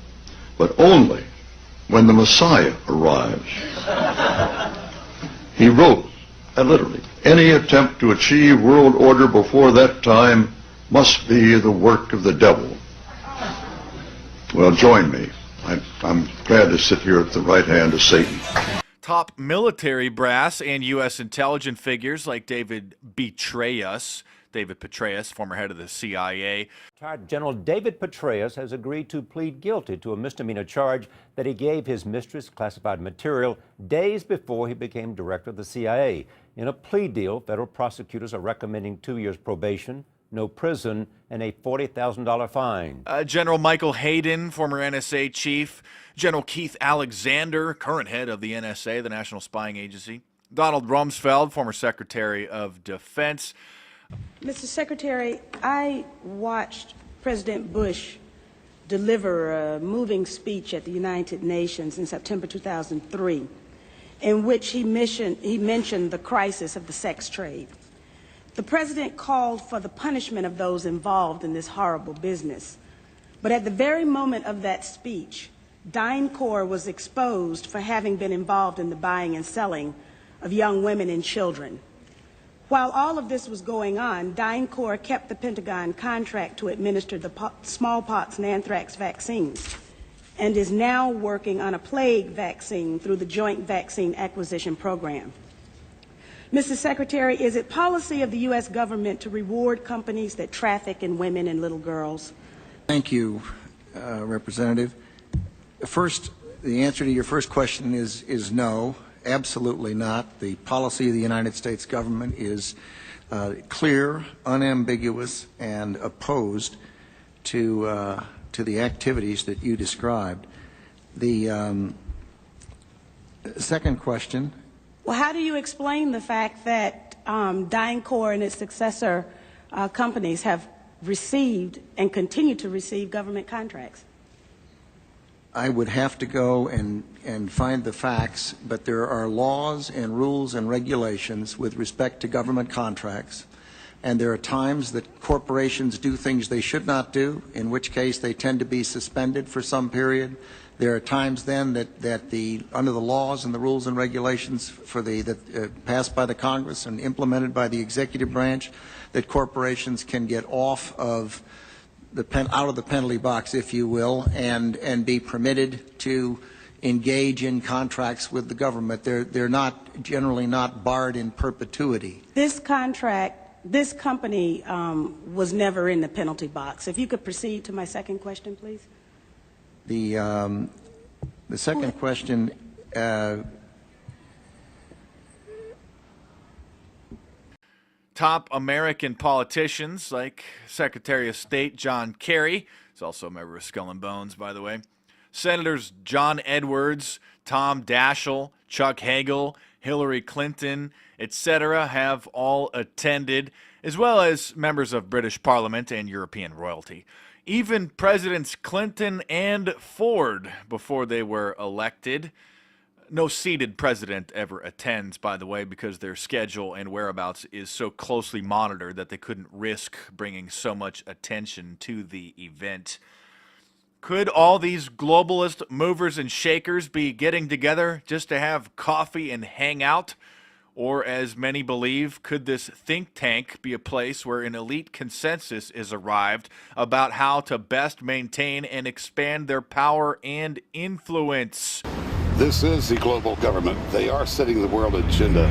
Speaker 2: but only when the Messiah arrives. He wrote, literally, any attempt to achieve world order before that time must be the work of the devil. Well, join me. I'm glad to sit here at the right hand of Satan.
Speaker 20: Top military brass and U.S. intelligence figures like David Petraeus, former head of the CIA.
Speaker 7: Retired General David Petraeus has agreed to plead guilty to a misdemeanor charge that he gave his mistress classified material days before he became director of the CIA. In a plea deal, federal prosecutors are recommending 2 years probation, no prison, and a $40,000 fine.
Speaker 20: General Michael Hayden, former NSA chief. General Keith Alexander, current head of the NSA, the National Spying Agency. Donald Rumsfeld, former Secretary of Defense.
Speaker 8: Mr. Secretary, I watched President Bush deliver a moving speech at the United Nations in September 2003, in which he mentioned the crisis of the sex trade. The president called for the punishment of those involved in this horrible business. But at the very moment of that speech, DynCorp was exposed for having been involved in the buying and selling of young women and children. While all of this was going on, DynCorp kept the Pentagon contract to administer the smallpox and anthrax vaccines and is now working on a plague vaccine through the Joint Vaccine Acquisition Program. Mr. Secretary, is it policy of the U.S. government to reward companies that traffic in women and little girls?
Speaker 9: Thank you, Representative. First, the answer to your first question is no. Absolutely not. The policy of the United States government is clear, unambiguous, and opposed to the activities that you described. The second question.
Speaker 8: Well, how do you explain the fact that DynCorp and its successor companies have received and continue to receive government contracts?
Speaker 9: I would have to go and find the facts, but there are laws and rules and regulations with respect to government contracts, and there are times that corporations do things they should not do, in which case they tend to be suspended for some period. There are times then that under the laws and the rules and regulations passed by the Congress and implemented by the executive branch, that corporations can get off of out of the penalty box, if you will, and be permitted to engage in contracts with the government. They're not generally not barred in perpetuity.
Speaker 8: This company was never in the penalty box. If you could proceed to my second question, please.
Speaker 9: The second question.
Speaker 20: Top American politicians like Secretary of State John Kerry, he's also a member of Skull and Bones, by the way. Senators John Edwards, Tom Daschle, Chuck Hagel, Hillary Clinton, etc. have all attended, as well as members of British Parliament and European royalty. Even Presidents Clinton and Ford before they were elected. No seated president ever attends, by the way, because their schedule and whereabouts is so closely monitored that they couldn't risk bringing so much attention to the event. Could all these globalist movers and shakers be getting together just to have coffee and hang out? Or, as many believe, could this think tank be a place where an elite consensus is arrived about how to best maintain and expand their power and influence?
Speaker 10: This is the global government. They are setting the world agenda.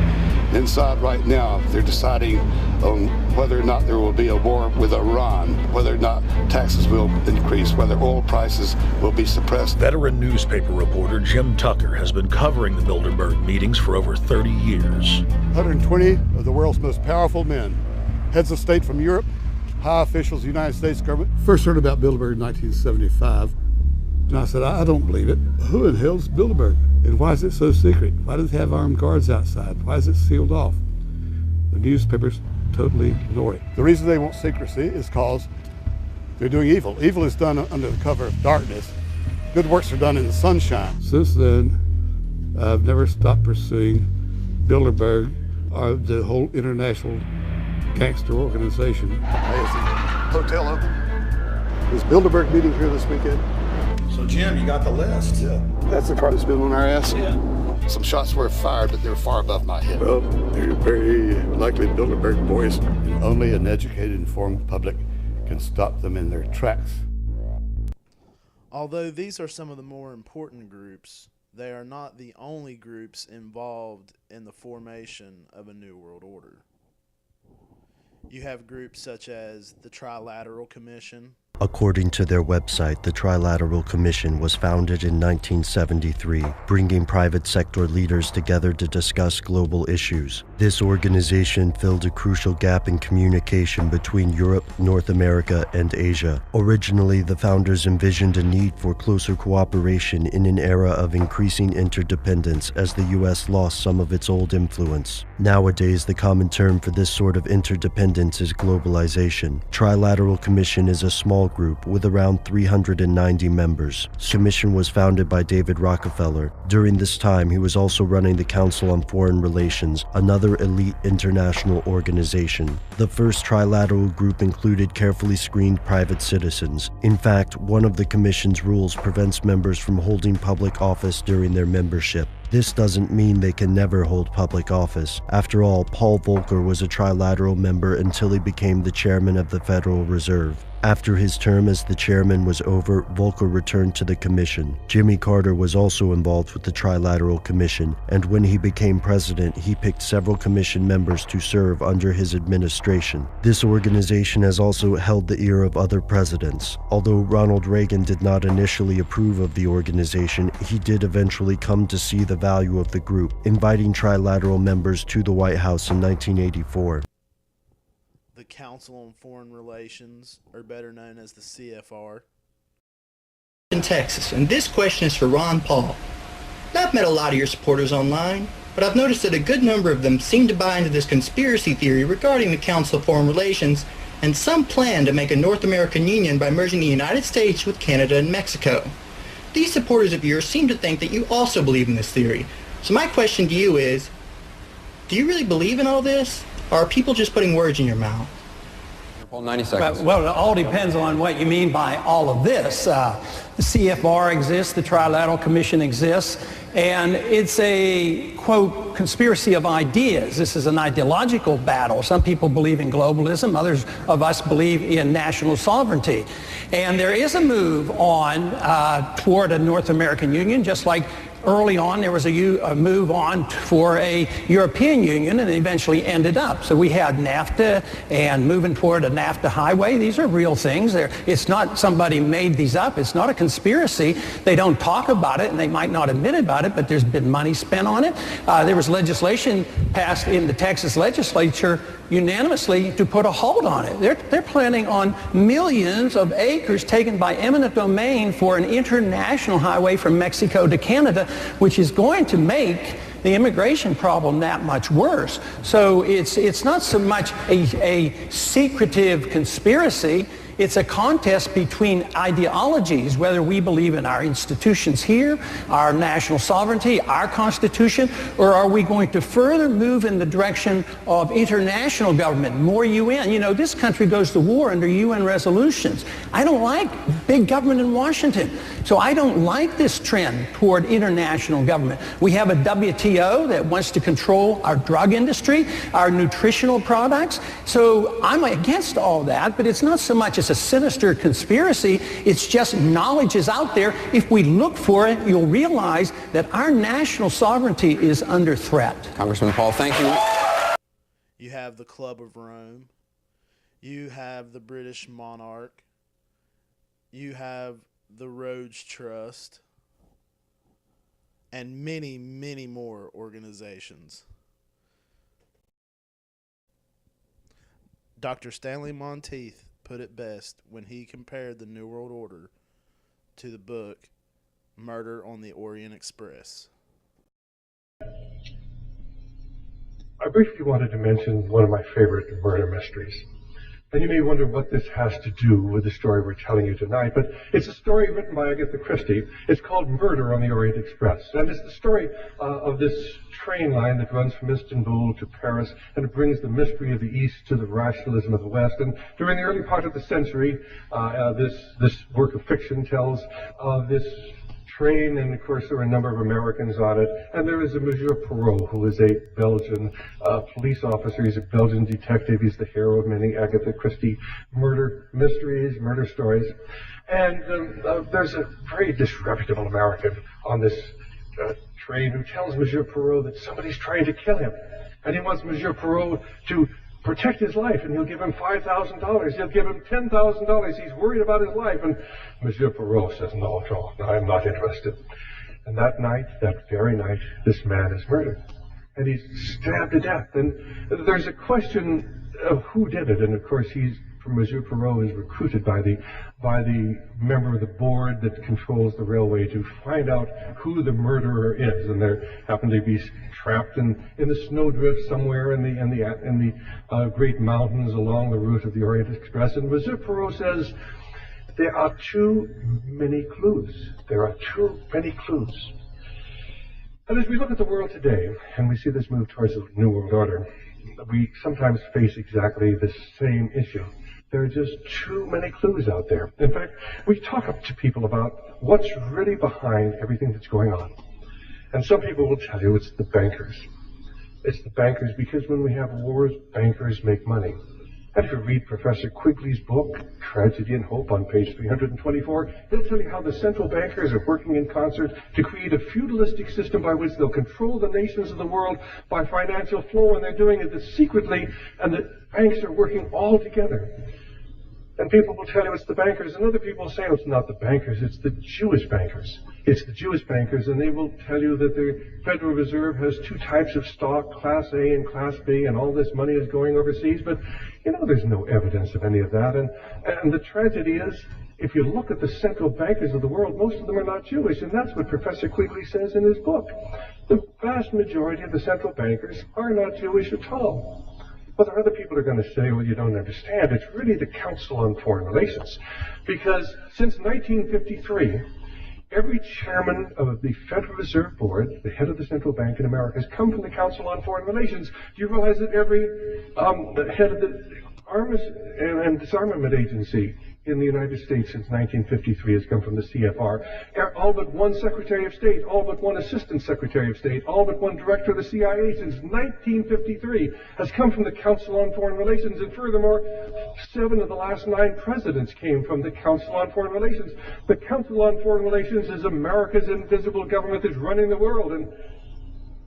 Speaker 10: Inside right now, they're deciding on whether or not there will be a war with Iran, whether or not taxes will increase, whether oil prices will be suppressed.
Speaker 11: Veteran newspaper reporter Jim Tucker has been covering the Bilderberg meetings for over 30 years.
Speaker 12: 120 of the world's most powerful men, heads of state from Europe, high officials of the United States government. First heard about Bilderberg in 1975. And I said, I don't believe it. Who in hell's Bilderberg? And why is it so secret? Why does it have armed guards outside? Why is it sealed off? The newspapers totally ignore it. The reason they want secrecy is because they're doing evil. Evil is done under the cover of darkness. Good works are done in the sunshine. Since then, I've never stopped pursuing Bilderberg or the whole international gangster organization.
Speaker 19: Hey, is the hotel open? Is Bilderberg meeting here this weekend?
Speaker 9: So, Jim, you got the list?
Speaker 19: Yeah. That's the part that's been on our ass?
Speaker 9: Yeah.
Speaker 10: Some shots were fired, but they were far above my head.
Speaker 12: Well, they're very likely Bilderberg boys. And only an educated, informed public can stop them in their tracks.
Speaker 4: Although these are some of the more important groups, they are not the only groups involved in the formation of a New World Order. You have groups such as the Trilateral Commission.
Speaker 6: According to their website, the Trilateral Commission was founded in 1973, bringing private sector leaders together to discuss global issues. This organization filled a crucial gap in communication between Europe, North America, and Asia. Originally, the founders envisioned a need for closer cooperation in an era of increasing interdependence as the U.S. lost some of its old influence. Nowadays, the common term for this sort of interdependence is globalization. Trilateral Commission is a small group with around 390 members. The commission was founded by David Rockefeller. During this time, he was also running the Council on Foreign Relations, another elite international organization. The first trilateral group included carefully screened private citizens. In fact, one of the commission's rules prevents members from holding public office during their membership. This doesn't mean they can never hold public office. After all, Paul Volcker was a trilateral member until he became the chairman of the Federal Reserve. After his term as the chairman was over, Volcker returned to the commission. Jimmy Carter was also involved with the Trilateral Commission, and when he became president, he picked several commission members to serve under his administration. This organization has also held the ear of other presidents. Although Ronald Reagan did not initially approve of the organization, he did eventually come to see the value of the group, inviting trilateral members to the White House in 1984.
Speaker 4: The Council on Foreign Relations, or better known as the CFR.
Speaker 13: In Texas, and this question is for Ron Paul. Now, I've met a lot of your supporters online, but I've noticed that a good number of them seem to buy into this conspiracy theory regarding the Council of Foreign Relations and some plan to make a North American union by merging the United States with Canada and Mexico. These supporters of yours seem to think that you also believe in this theory. So my question to you is, do you really believe in all this? Or are people just putting words in your mouth?
Speaker 27: Paul, 90 seconds.
Speaker 14: Well, it all depends on what you mean by all of this. The CFR exists, the Trilateral Commission exists, and it's a, quote, conspiracy of ideas. This is an ideological battle. Some people believe in globalism, others of us believe in national sovereignty. And there is a move on toward a North American Union, just like early on there was a move on for a European Union, and it eventually ended up. So we had NAFTA and moving toward a NAFTA highway. These are real things. It's not somebody made these up. It's not a conspiracy. They don't talk about it, and they might not admit about it, but there's been money spent on it. There was legislation passed in the Texas legislature unanimously to put a halt on it. They're planning on millions of acres taken by eminent domain for an international highway from Mexico to Canada, which is going to make the immigration problem that much worse. So it's not so much a secretive conspiracy. It's a contest between ideologies, whether we believe in our institutions here, our national sovereignty, our Constitution, or are we going to further move in the direction of international government, more UN? You know, this country goes to war under UN resolutions. I don't like big government in Washington. So I don't like this trend toward international government. We have a WTO that wants to control our drug industry, our nutritional products. So I'm against all that, but it's not so much as a sinister conspiracy. It's just knowledge is out there. If we look for it, you'll realize that our national sovereignty is under threat.
Speaker 27: Congressman Paul, thank you.
Speaker 4: You have the Club of Rome. You have the British Monarch. You have the Rhodes Trust. And many, many more organizations. Dr. Stanley Monteith put it best when he compared the New World Order to the book Murder on the Orient Express.
Speaker 1: I briefly wanted to mention one of my favorite murder mysteries. And you may wonder what this has to do with the story we're telling you tonight, but it's a story written by Agatha Christie. It's called Murder on the Orient Express, and it's the story of this train line that runs from Istanbul to Paris, and it brings the mystery of the East to the rationalism of the West. And during the early part of the century, this work of fiction tells of this train, and of course there are a number of Americans on it, and there is a Monsieur Poirot, who is a Belgian police officer. He's a Belgian detective. He's the hero of many Agatha Christie murder mysteries, murder stories. And there's a very disreputable American on this train who tells Monsieur Poirot that somebody's trying to kill him, and he wants Monsieur Poirot to protect his life, and he'll give him $5,000. He'll give him $10,000. He's worried about his life. And Monsieur Poirot says, no, I'm not interested. And that night, that very night, this man is murdered. And he's stabbed to death. And there's a question of who did it. And of course, Monsieur Poirot is recruited by the member of the board that controls the railway to find out who the murderer is. And they happen to be trapped in the snowdrift somewhere in the great mountains along the route of the Orient Express. And Monsieur Poirot says, there are too many clues. There are too many clues. And as we look at the world today, and we see this move towards a new world order, we sometimes face exactly the same issue. There are just too many clues out there. In fact, we talk to people about what's really behind everything that's going on. And some people will tell you it's the bankers. It's the bankers because when we have wars, bankers make money. And if you read Professor Quigley's book, Tragedy and Hope, on page 324, he'll tell you how the central bankers are working in concert to create a feudalistic system by which they'll control the nations of the world by financial flow, and they're doing it secretly, and the banks are working all together. And people will tell you it's the bankers, and other people will say, oh, it's not the bankers, it's the Jewish bankers. It's the Jewish bankers, and they will tell you that the Federal Reserve has two types of stock, Class A and Class B, and all this money is going overseas. But, there's no evidence of any of that. And the tragedy is, if you look at the central bankers of the world, most of them are not Jewish, and that's what Professor Quigley says in his book. The vast majority of the central bankers are not Jewish at all. But there are other people who are going to say, well, you don't understand. It's really the Council on Foreign Relations. Because since 1953, every chairman of the Federal Reserve Board, the head of the central bank in America, has come from the Council on Foreign Relations. Do you realize that every head of the Arms and Disarmament Agency in the United States since 1953 has come from the CFR. All but one Secretary of State, all but one Assistant Secretary of State, all but one Director of the CIA since 1953 has come from the Council on Foreign Relations. And furthermore, 7 of the last 9 presidents came from the Council on Foreign Relations. The Council on Foreign Relations is America's invisible government that's running the world. And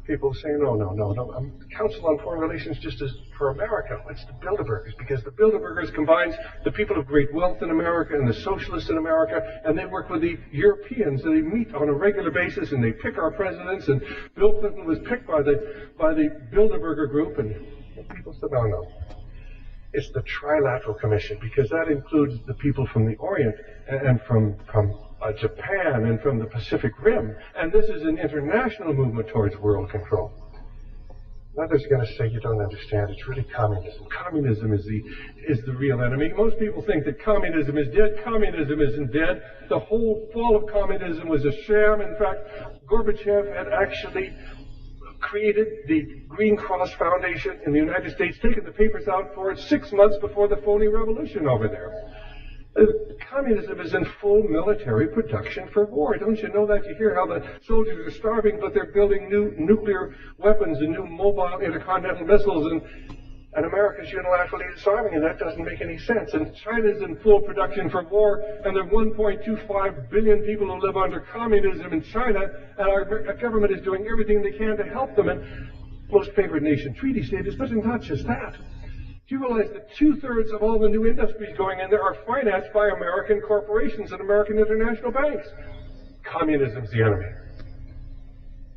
Speaker 1: people say, no. The Council on Foreign Relations just is for America. It's the Bilderbergers, because the Bilderbergers combines the people of great wealth in America and the socialists in America, and they work with the Europeans, and they meet on a regular basis, and they pick our presidents, and Bill Clinton was picked by the Bilderberger group, and people said, no. It's the Trilateral Commission, because that includes the people from the Orient and from Japan and from the Pacific Rim. And this is an international movement towards world control. Others are going to say, you don't understand. It's really communism. Communism is the real enemy. Most people think that communism is dead. Communism isn't dead. The whole fall of communism was a sham. In fact, Gorbachev had actually created the Green Cross Foundation in the United States, taken the papers out for it 6 months before the phony revolution over there. Communism is in full military production for war. Don't you know that? You hear how the soldiers are starving, but they're building new nuclear weapons and new mobile intercontinental missiles, and America's unilaterally disarming, and that doesn't make any sense. And China's in full production for war, and there are 1.25 billion people who live under communism in China, and our government is doing everything they can to help them. And most favored nation treaty status, but it's not just that. Do you realize that 2/3 of all the new industries going in there are financed by American corporations and American international banks? Communism's the enemy.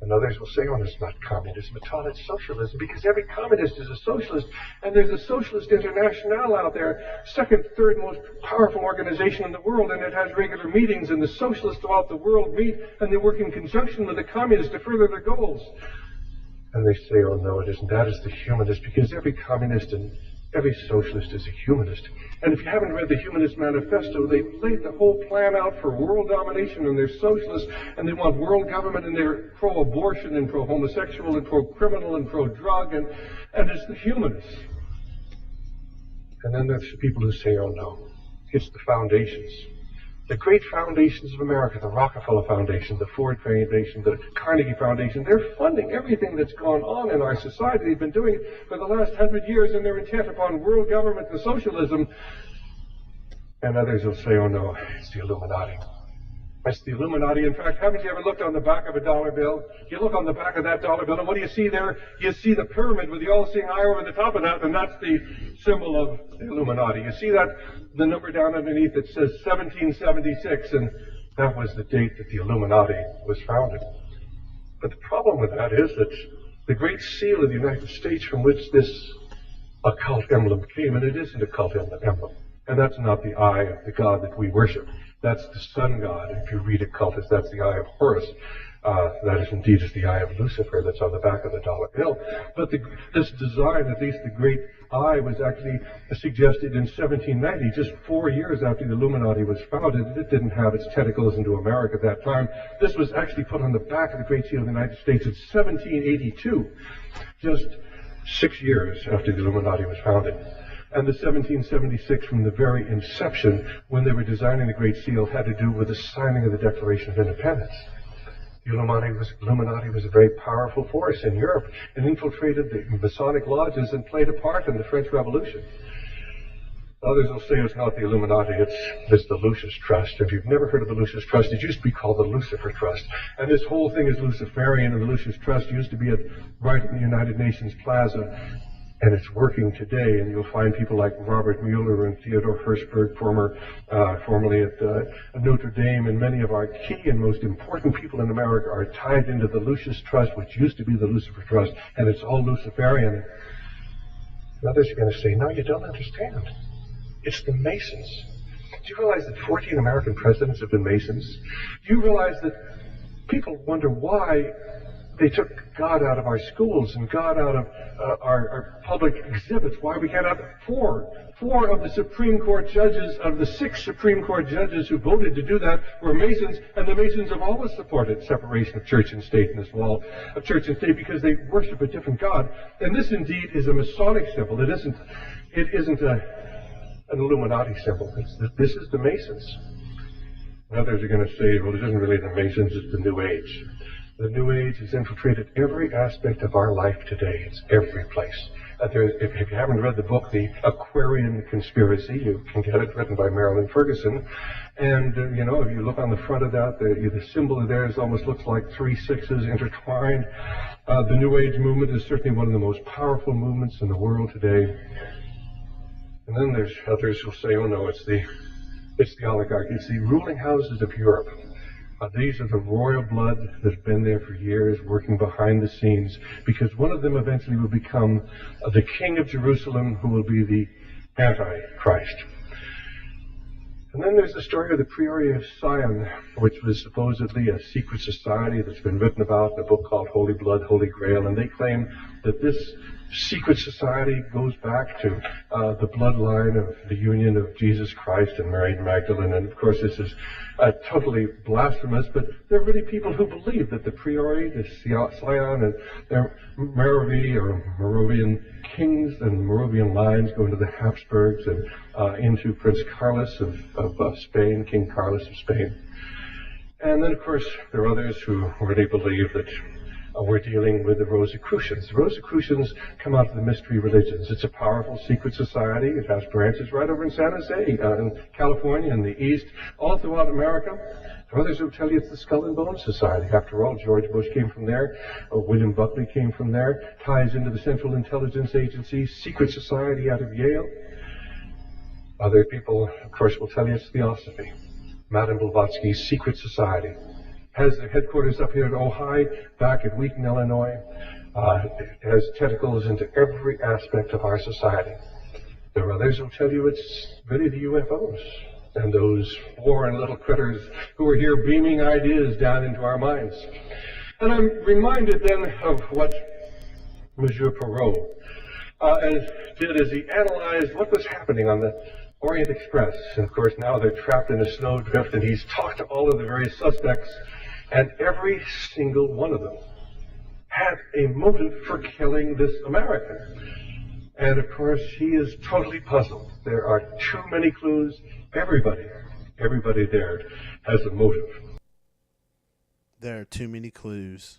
Speaker 1: And others will say, oh, it's not communism at all, it's socialism, because every communist is a socialist, and there's a Socialist International out there, second, third most powerful organization in the world, and it has regular meetings, and the socialists throughout the world meet, and they work in conjunction with the communists to further their goals. And they say, oh, no, it isn't. That is the humanist, because every communist and every socialist is a humanist. And if you haven't read the Humanist Manifesto, they've laid the whole plan out for world domination, and they're socialists, and they want world government, and they're pro-abortion and pro-homosexual and pro-criminal and pro-drug, and it's the humanists. And then there's people who say, oh, no, it's the foundations. The great foundations of America, the Rockefeller Foundation, the Ford Foundation, the Carnegie Foundation, they're funding everything that's gone on in our society. They've been doing it for the last 100 years, and they're intent upon world government and socialism. And others will say, oh no, it's the Illuminati. It's the Illuminati. In fact, haven't you ever looked on the back of a dollar bill? You look on the back of that dollar bill, and what do you see there? You see the pyramid with the all-seeing eye over the top of that, and that's the symbol of the Illuminati. You see that, the number down underneath, it says 1776, and that was the date that the Illuminati was founded. But the problem with that is that the Great Seal of the United States, from which this occult emblem came, and it isn't a cult emblem, and that's not the eye of the god that we worship. That's the sun god. If you read occultist, that's the eye of Horus. That is indeed the eye of Lucifer that's on the back of the dollar bill. But this design, at least the great eye, was actually suggested in 1790, just 4 years after the Illuminati was founded. It didn't have its tentacles into America at that time. This was actually put on the back of the Great Seal of the United States in 1782, just 6 years after the Illuminati was founded. And the 1776, from the very inception, when they were designing the Great Seal, had to do with the signing of the Declaration of Independence. The Illuminati was a very powerful force in Europe and infiltrated the Masonic lodges and played a part in the French Revolution. Others will say it's not the Illuminati, it's the Lucis Trust. If you've never heard of the Lucis Trust, it used to be called the Lucifer Trust. And this whole thing is Luciferian, and the Lucis Trust used to be right in the United Nations Plaza. And it's working today, and you'll find people like Robert Mueller and Theodore Hirschberg, formerly at Notre Dame, and many of our key and most important people in America are tied into the Lucis Trust, which used to be the Lucifer Trust, and it's all Luciferian. And others are going to say, no, you don't understand. It's the Masons. Do you realize that 14 American presidents have been Masons? Do you realize that people wonder why they took God out of our schools and God out of our public exhibits? Why we can't have four of the Supreme Court judges, of the 6 Supreme Court judges who voted to do that, were Masons, and the Masons have always supported separation of church and state in this wall of church and state because they worship a different God. And this indeed is a Masonic symbol. It isn't an Illuminati symbol. This is the Masons. Others are going to say, well, it isn't really the Masons, it's the New Age. The New Age has infiltrated every aspect of our life today. It's every place. If you haven't read the book, The Aquarian Conspiracy, you can get it, written by Marilyn Ferguson. And, if you look on the front of that, the symbol of theirs almost looks like 3 6s intertwined. The New Age movement is certainly one of the most powerful movements in the world today. And then there's others who'll say, oh no, it's the oligarchy. It's the ruling houses of Europe. These are the royal blood that's been there for years, working behind the scenes, because one of them eventually will become the king of Jerusalem, who will be the Antichrist. And then there's the story of the Priory of Sion, which was supposedly a secret society that's been written about in a book called Holy Blood, Holy Grail, and they claim that this secret society goes back to the bloodline of the union of Jesus Christ and Mary Magdalene. And of course this is totally blasphemous, but there are really people who believe that the Priory, the Sion, and their Moravian kings and Moravian lines go into the Habsburgs and into Prince Carlos of Spain, King Carlos of Spain. And then of course there are others who really believe that we're dealing with the Rosicrucians. The Rosicrucians come out of the mystery religions. It's a powerful secret society. It has branches right over in San Jose, in California, in the East, all throughout America. There are others who tell you it's the Skull and Bones Society. After all, George Bush came from there. William Buckley came from there. Ties into the Central Intelligence Agency, secret society out of Yale. Other people, of course, will tell you it's Theosophy. Madame Blavatsky's secret society. has their headquarters up here in Ojai, back in Wheaton, Illinois. It has tentacles into every aspect of our society. There are others who tell you it's really the UFOs and those foreign little critters who are here beaming ideas down into our minds. And I'm reminded then of what Monsieur Perot did as he analyzed what was happening on the Orient Express. And of course now they're trapped in a snowdrift, and he's talked to all of the various suspects, and every single one of them had a motive for killing this American. And of course he is totally puzzled. There are too many clues. Everybody there has a motive.
Speaker 4: There are too many clues,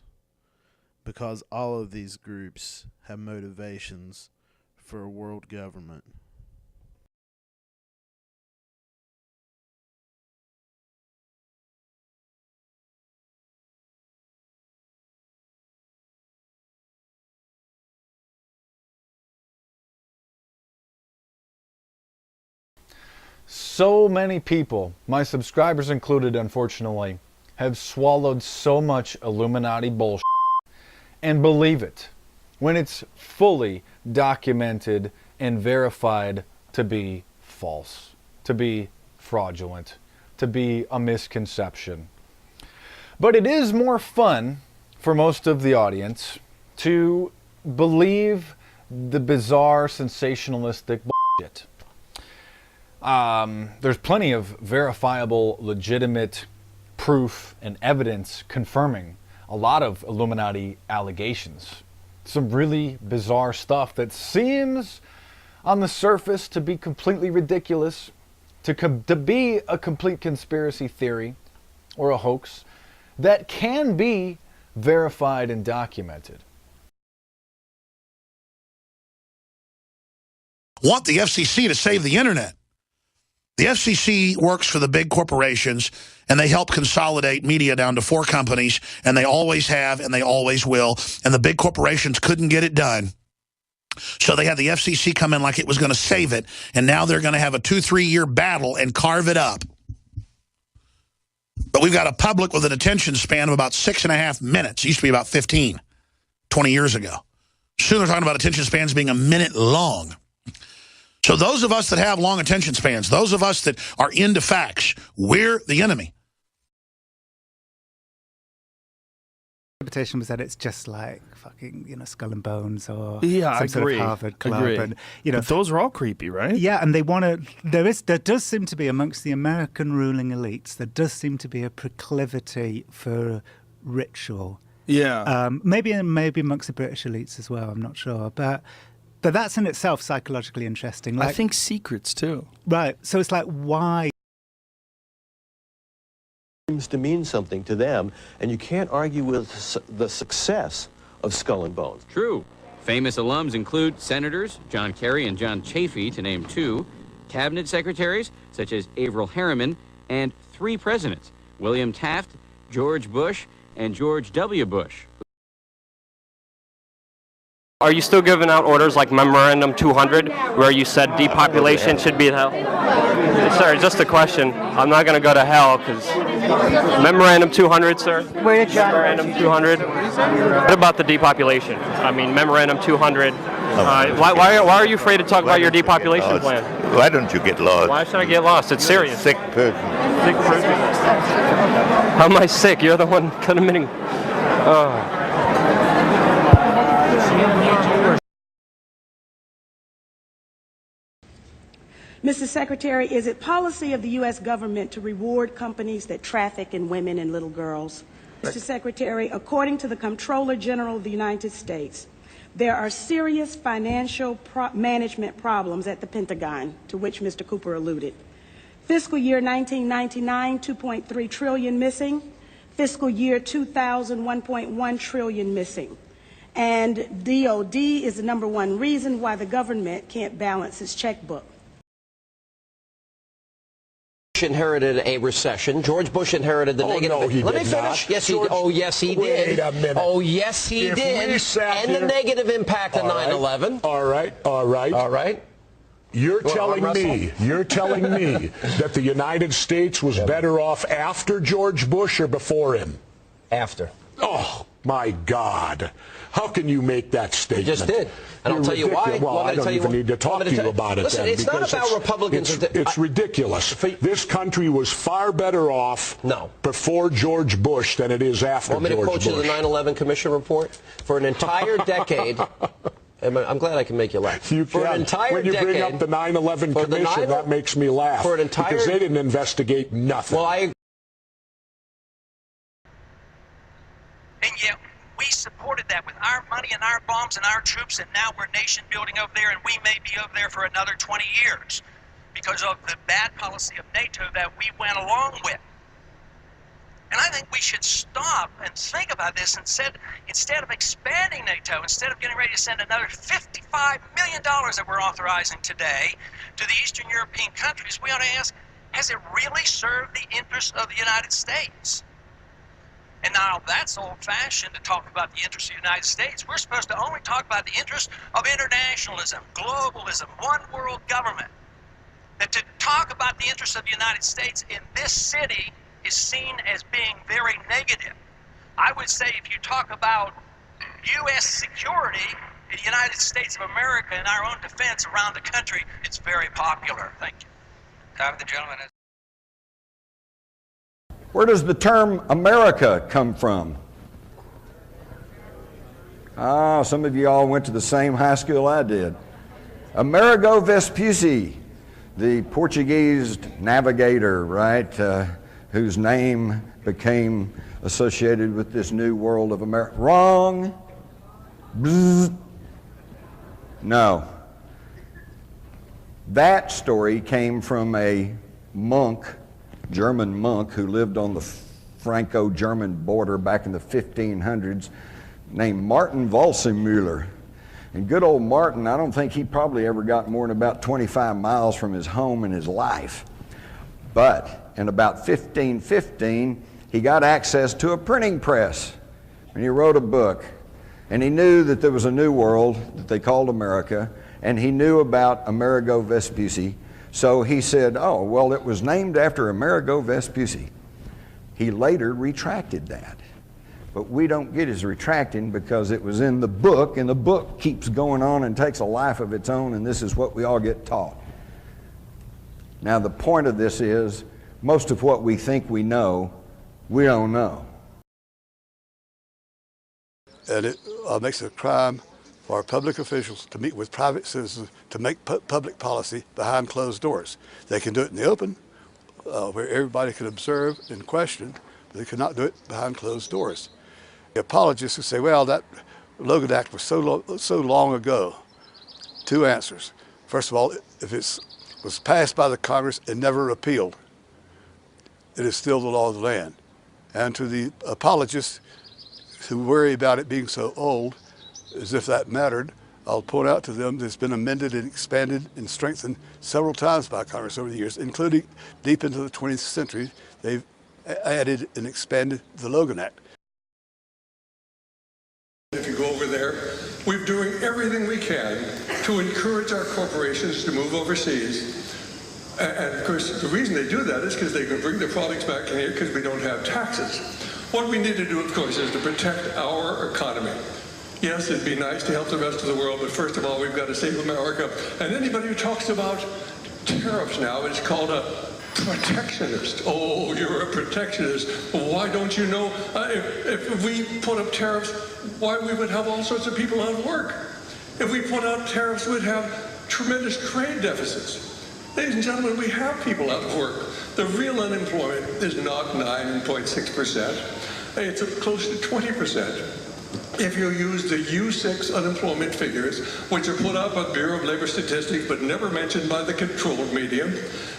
Speaker 4: because all of these groups have motivations for a world government.
Speaker 20: So many people, my subscribers included unfortunately, have swallowed so much Illuminati bullshit and believe it when it's fully documented and verified to be false, to be fraudulent, to be a misconception. But it is more fun for most of the audience to believe the bizarre, sensationalistic bullshit. There's plenty of verifiable, legitimate proof and evidence confirming a lot of Illuminati allegations. Some really bizarre stuff that seems on the surface to be completely ridiculous, to be a complete conspiracy theory or a hoax that can be verified and documented.
Speaker 3: Want the FCC to save the internet. The FCC works for the big corporations, and they help consolidate media down to 4 companies, and they always have, and they always will, and the big corporations couldn't get it done. So they had the FCC come in like it was going to save it, and now they're going to have a 2-3 year battle and carve it up. But we've got a public with an attention span of about 6.5 minutes. It used to be about 15, 20 years ago. Soon they're talking about attention spans being a minute long. So those of us that have long attention spans, those of us that are into facts, we're the enemy.
Speaker 15: Interpretation was that it's just like fucking, Skull and Bones or
Speaker 16: yeah,
Speaker 15: some sort of Harvard club. And,
Speaker 16: but those are all creepy, right?
Speaker 15: Yeah, and they want to. There does seem to be amongst the American ruling elites, there does seem to be a proclivity for ritual.
Speaker 16: Yeah.
Speaker 15: Maybe amongst the British elites as well. I'm not sure, but that's in itself psychologically interesting.
Speaker 16: I think secrets too.
Speaker 15: Right. So it's like, why?
Speaker 17: Seems to mean something to them, and you can't argue with the success of Skull and Bones.
Speaker 23: True. Famous alums include Senators John Kerry and John Chafee, to name 2, cabinet secretaries such as Averell Harriman, and 3 presidents, William Taft, George Bush, and George W. Bush.
Speaker 24: Are you still giving out orders like Memorandum 200, where you said depopulation should be hell? Sir, just a question. I'm not going to go to hell because Memorandum 200, sir.
Speaker 26: Where did John?
Speaker 24: Memorandum 200. What about the depopulation? I mean, Memorandum 200. Why are you afraid to talk about your depopulation plan?
Speaker 28: Why don't you get lost?
Speaker 24: Why should I get lost? It's serious.
Speaker 28: Sick person.
Speaker 24: Sick person. How am I sick? You're the one committing.
Speaker 8: Mr. Secretary, is it policy of the U.S. government to reward companies that traffic in women and little girls? Mr. Secretary, according to the Comptroller General of the United States, there are serious financial management problems at the Pentagon, to which Mr. Cooper alluded. Fiscal year 1999, $2.3 trillion missing. Fiscal year 2000, $1.1 trillion missing. And DOD is the #1 reason why the government can't balance its checkbook.
Speaker 17: Inherited a recession. George Bush inherited the negative.
Speaker 28: No, he
Speaker 17: Let
Speaker 28: did
Speaker 17: me finish.
Speaker 28: Not.
Speaker 17: Yes, he did. Oh, yes, he did.
Speaker 28: Wait a minute.
Speaker 17: Oh, yes, he
Speaker 28: If
Speaker 17: did.
Speaker 28: we sat
Speaker 17: And
Speaker 28: here,
Speaker 17: the negative impact of 9/11.
Speaker 28: All right. You're telling me that the United States was better off after George Bush or before him?
Speaker 2: after.
Speaker 28: Oh, my God. How can you make that statement?
Speaker 2: I just did. And I'll tell you why.
Speaker 28: Well, I don't even need to talk to you about it.
Speaker 2: Listen,
Speaker 28: then,
Speaker 2: it's not about Republicans.
Speaker 28: It's ridiculous. This country was far better off before George Bush than it is after George Bush.
Speaker 2: Want me to quote you the 9/11 Commission report? For an entire decade, I'm glad I can make you laugh.
Speaker 28: You
Speaker 2: for
Speaker 28: can.
Speaker 2: An entire
Speaker 28: when you
Speaker 2: decade,
Speaker 28: bring up the 9/11 Commission, that makes me laugh.
Speaker 2: For an entire,
Speaker 28: because they didn't investigate nothing.
Speaker 2: Well,
Speaker 5: And yet we supported that with our money and our bombs and our troops, and now we're nation building over there, and we may be over there for another 20 years because of the bad policy of NATO that we went along with. And I think we should stop and think about this and said, instead of expanding NATO, instead of getting ready to send another $55 million that we're authorizing today to the Eastern European countries, we ought to ask, has it really served the interests of the United States? And now that's old-fashioned to talk about the interests of the United States. We're supposed to only talk about the interests of internationalism, globalism, one world government. That to talk about the interests of the United States in this city is seen as being very negative. I would say if you talk about U.S. security in the United States of America and our own defense around the country, it's very popular. Thank you. The gentleman has.
Speaker 7: Where does the term America come from? Some of you all went to the same high school I did. Amerigo Vespucci, the Portuguese navigator, right, whose name became associated with this new world of America. Wrong. Bzz. No. That story came from a monk, German monk, who lived on the Franco-German border back in the 1500s, named Martin Walsemüller. And good old Martin, I don't think he probably ever got more than about 25 miles from his home in his life. But in about 1515, he got access to a printing press, and he wrote a book. And he knew that there was a new world that they called America, and he knew about Amerigo Vespucci. So he said, oh, well, it was named after Amerigo Vespucci. He later retracted that. But we don't get his retracting because it was in the book, and the book keeps going on and takes a life of its own, and this is what we all get taught. Now, the point of this is, most of what we think we know, we don't know.
Speaker 18: And it makes it a crime for our public officials to meet with private citizens to make public policy behind closed doors. They can do it in the open, where everybody can observe and question, but they cannot do it behind closed doors. The apologists who say, well, that Logan Act was so long ago. Two answers. First of all, if it was passed by the Congress and never repealed, it is still the law of the land. And to the apologists who worry about it being so old, as if that mattered, I'll point out to them that it's been amended and expanded and strengthened several times by Congress over the years, including deep into the 20th century. They've added and expanded the Logan Act.
Speaker 21: If you go over there, we're doing everything we can to encourage our corporations to move overseas. And of course, the reason they do that is because they can bring their products back in here because we don't have taxes. What we need to do, of course, is to protect our economy. Yes, it'd be nice to help the rest of the world, but first of all, we've got to save America. And anybody who talks about tariffs now is called a protectionist. Oh, you're a protectionist. Well, why don't you know if we put up tariffs, why we would have all sorts of people out of work? If we put out tariffs, we'd have tremendous trade deficits. Ladies and gentlemen, we have people out of work. The real unemployment is not 9.6%. It's close to 20%. If you use the U6 unemployment figures, which are put out by Bureau of Labor Statistics but never mentioned by the controlled media,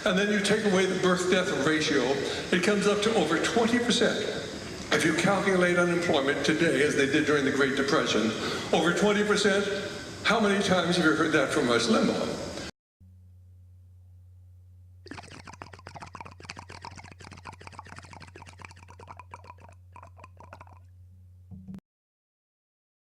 Speaker 21: and then you take away the birth-death ratio, it comes up to over 20%. If you calculate unemployment today, as they did during the Great Depression, over 20%, how many times have you heard that from Rush Limbaugh?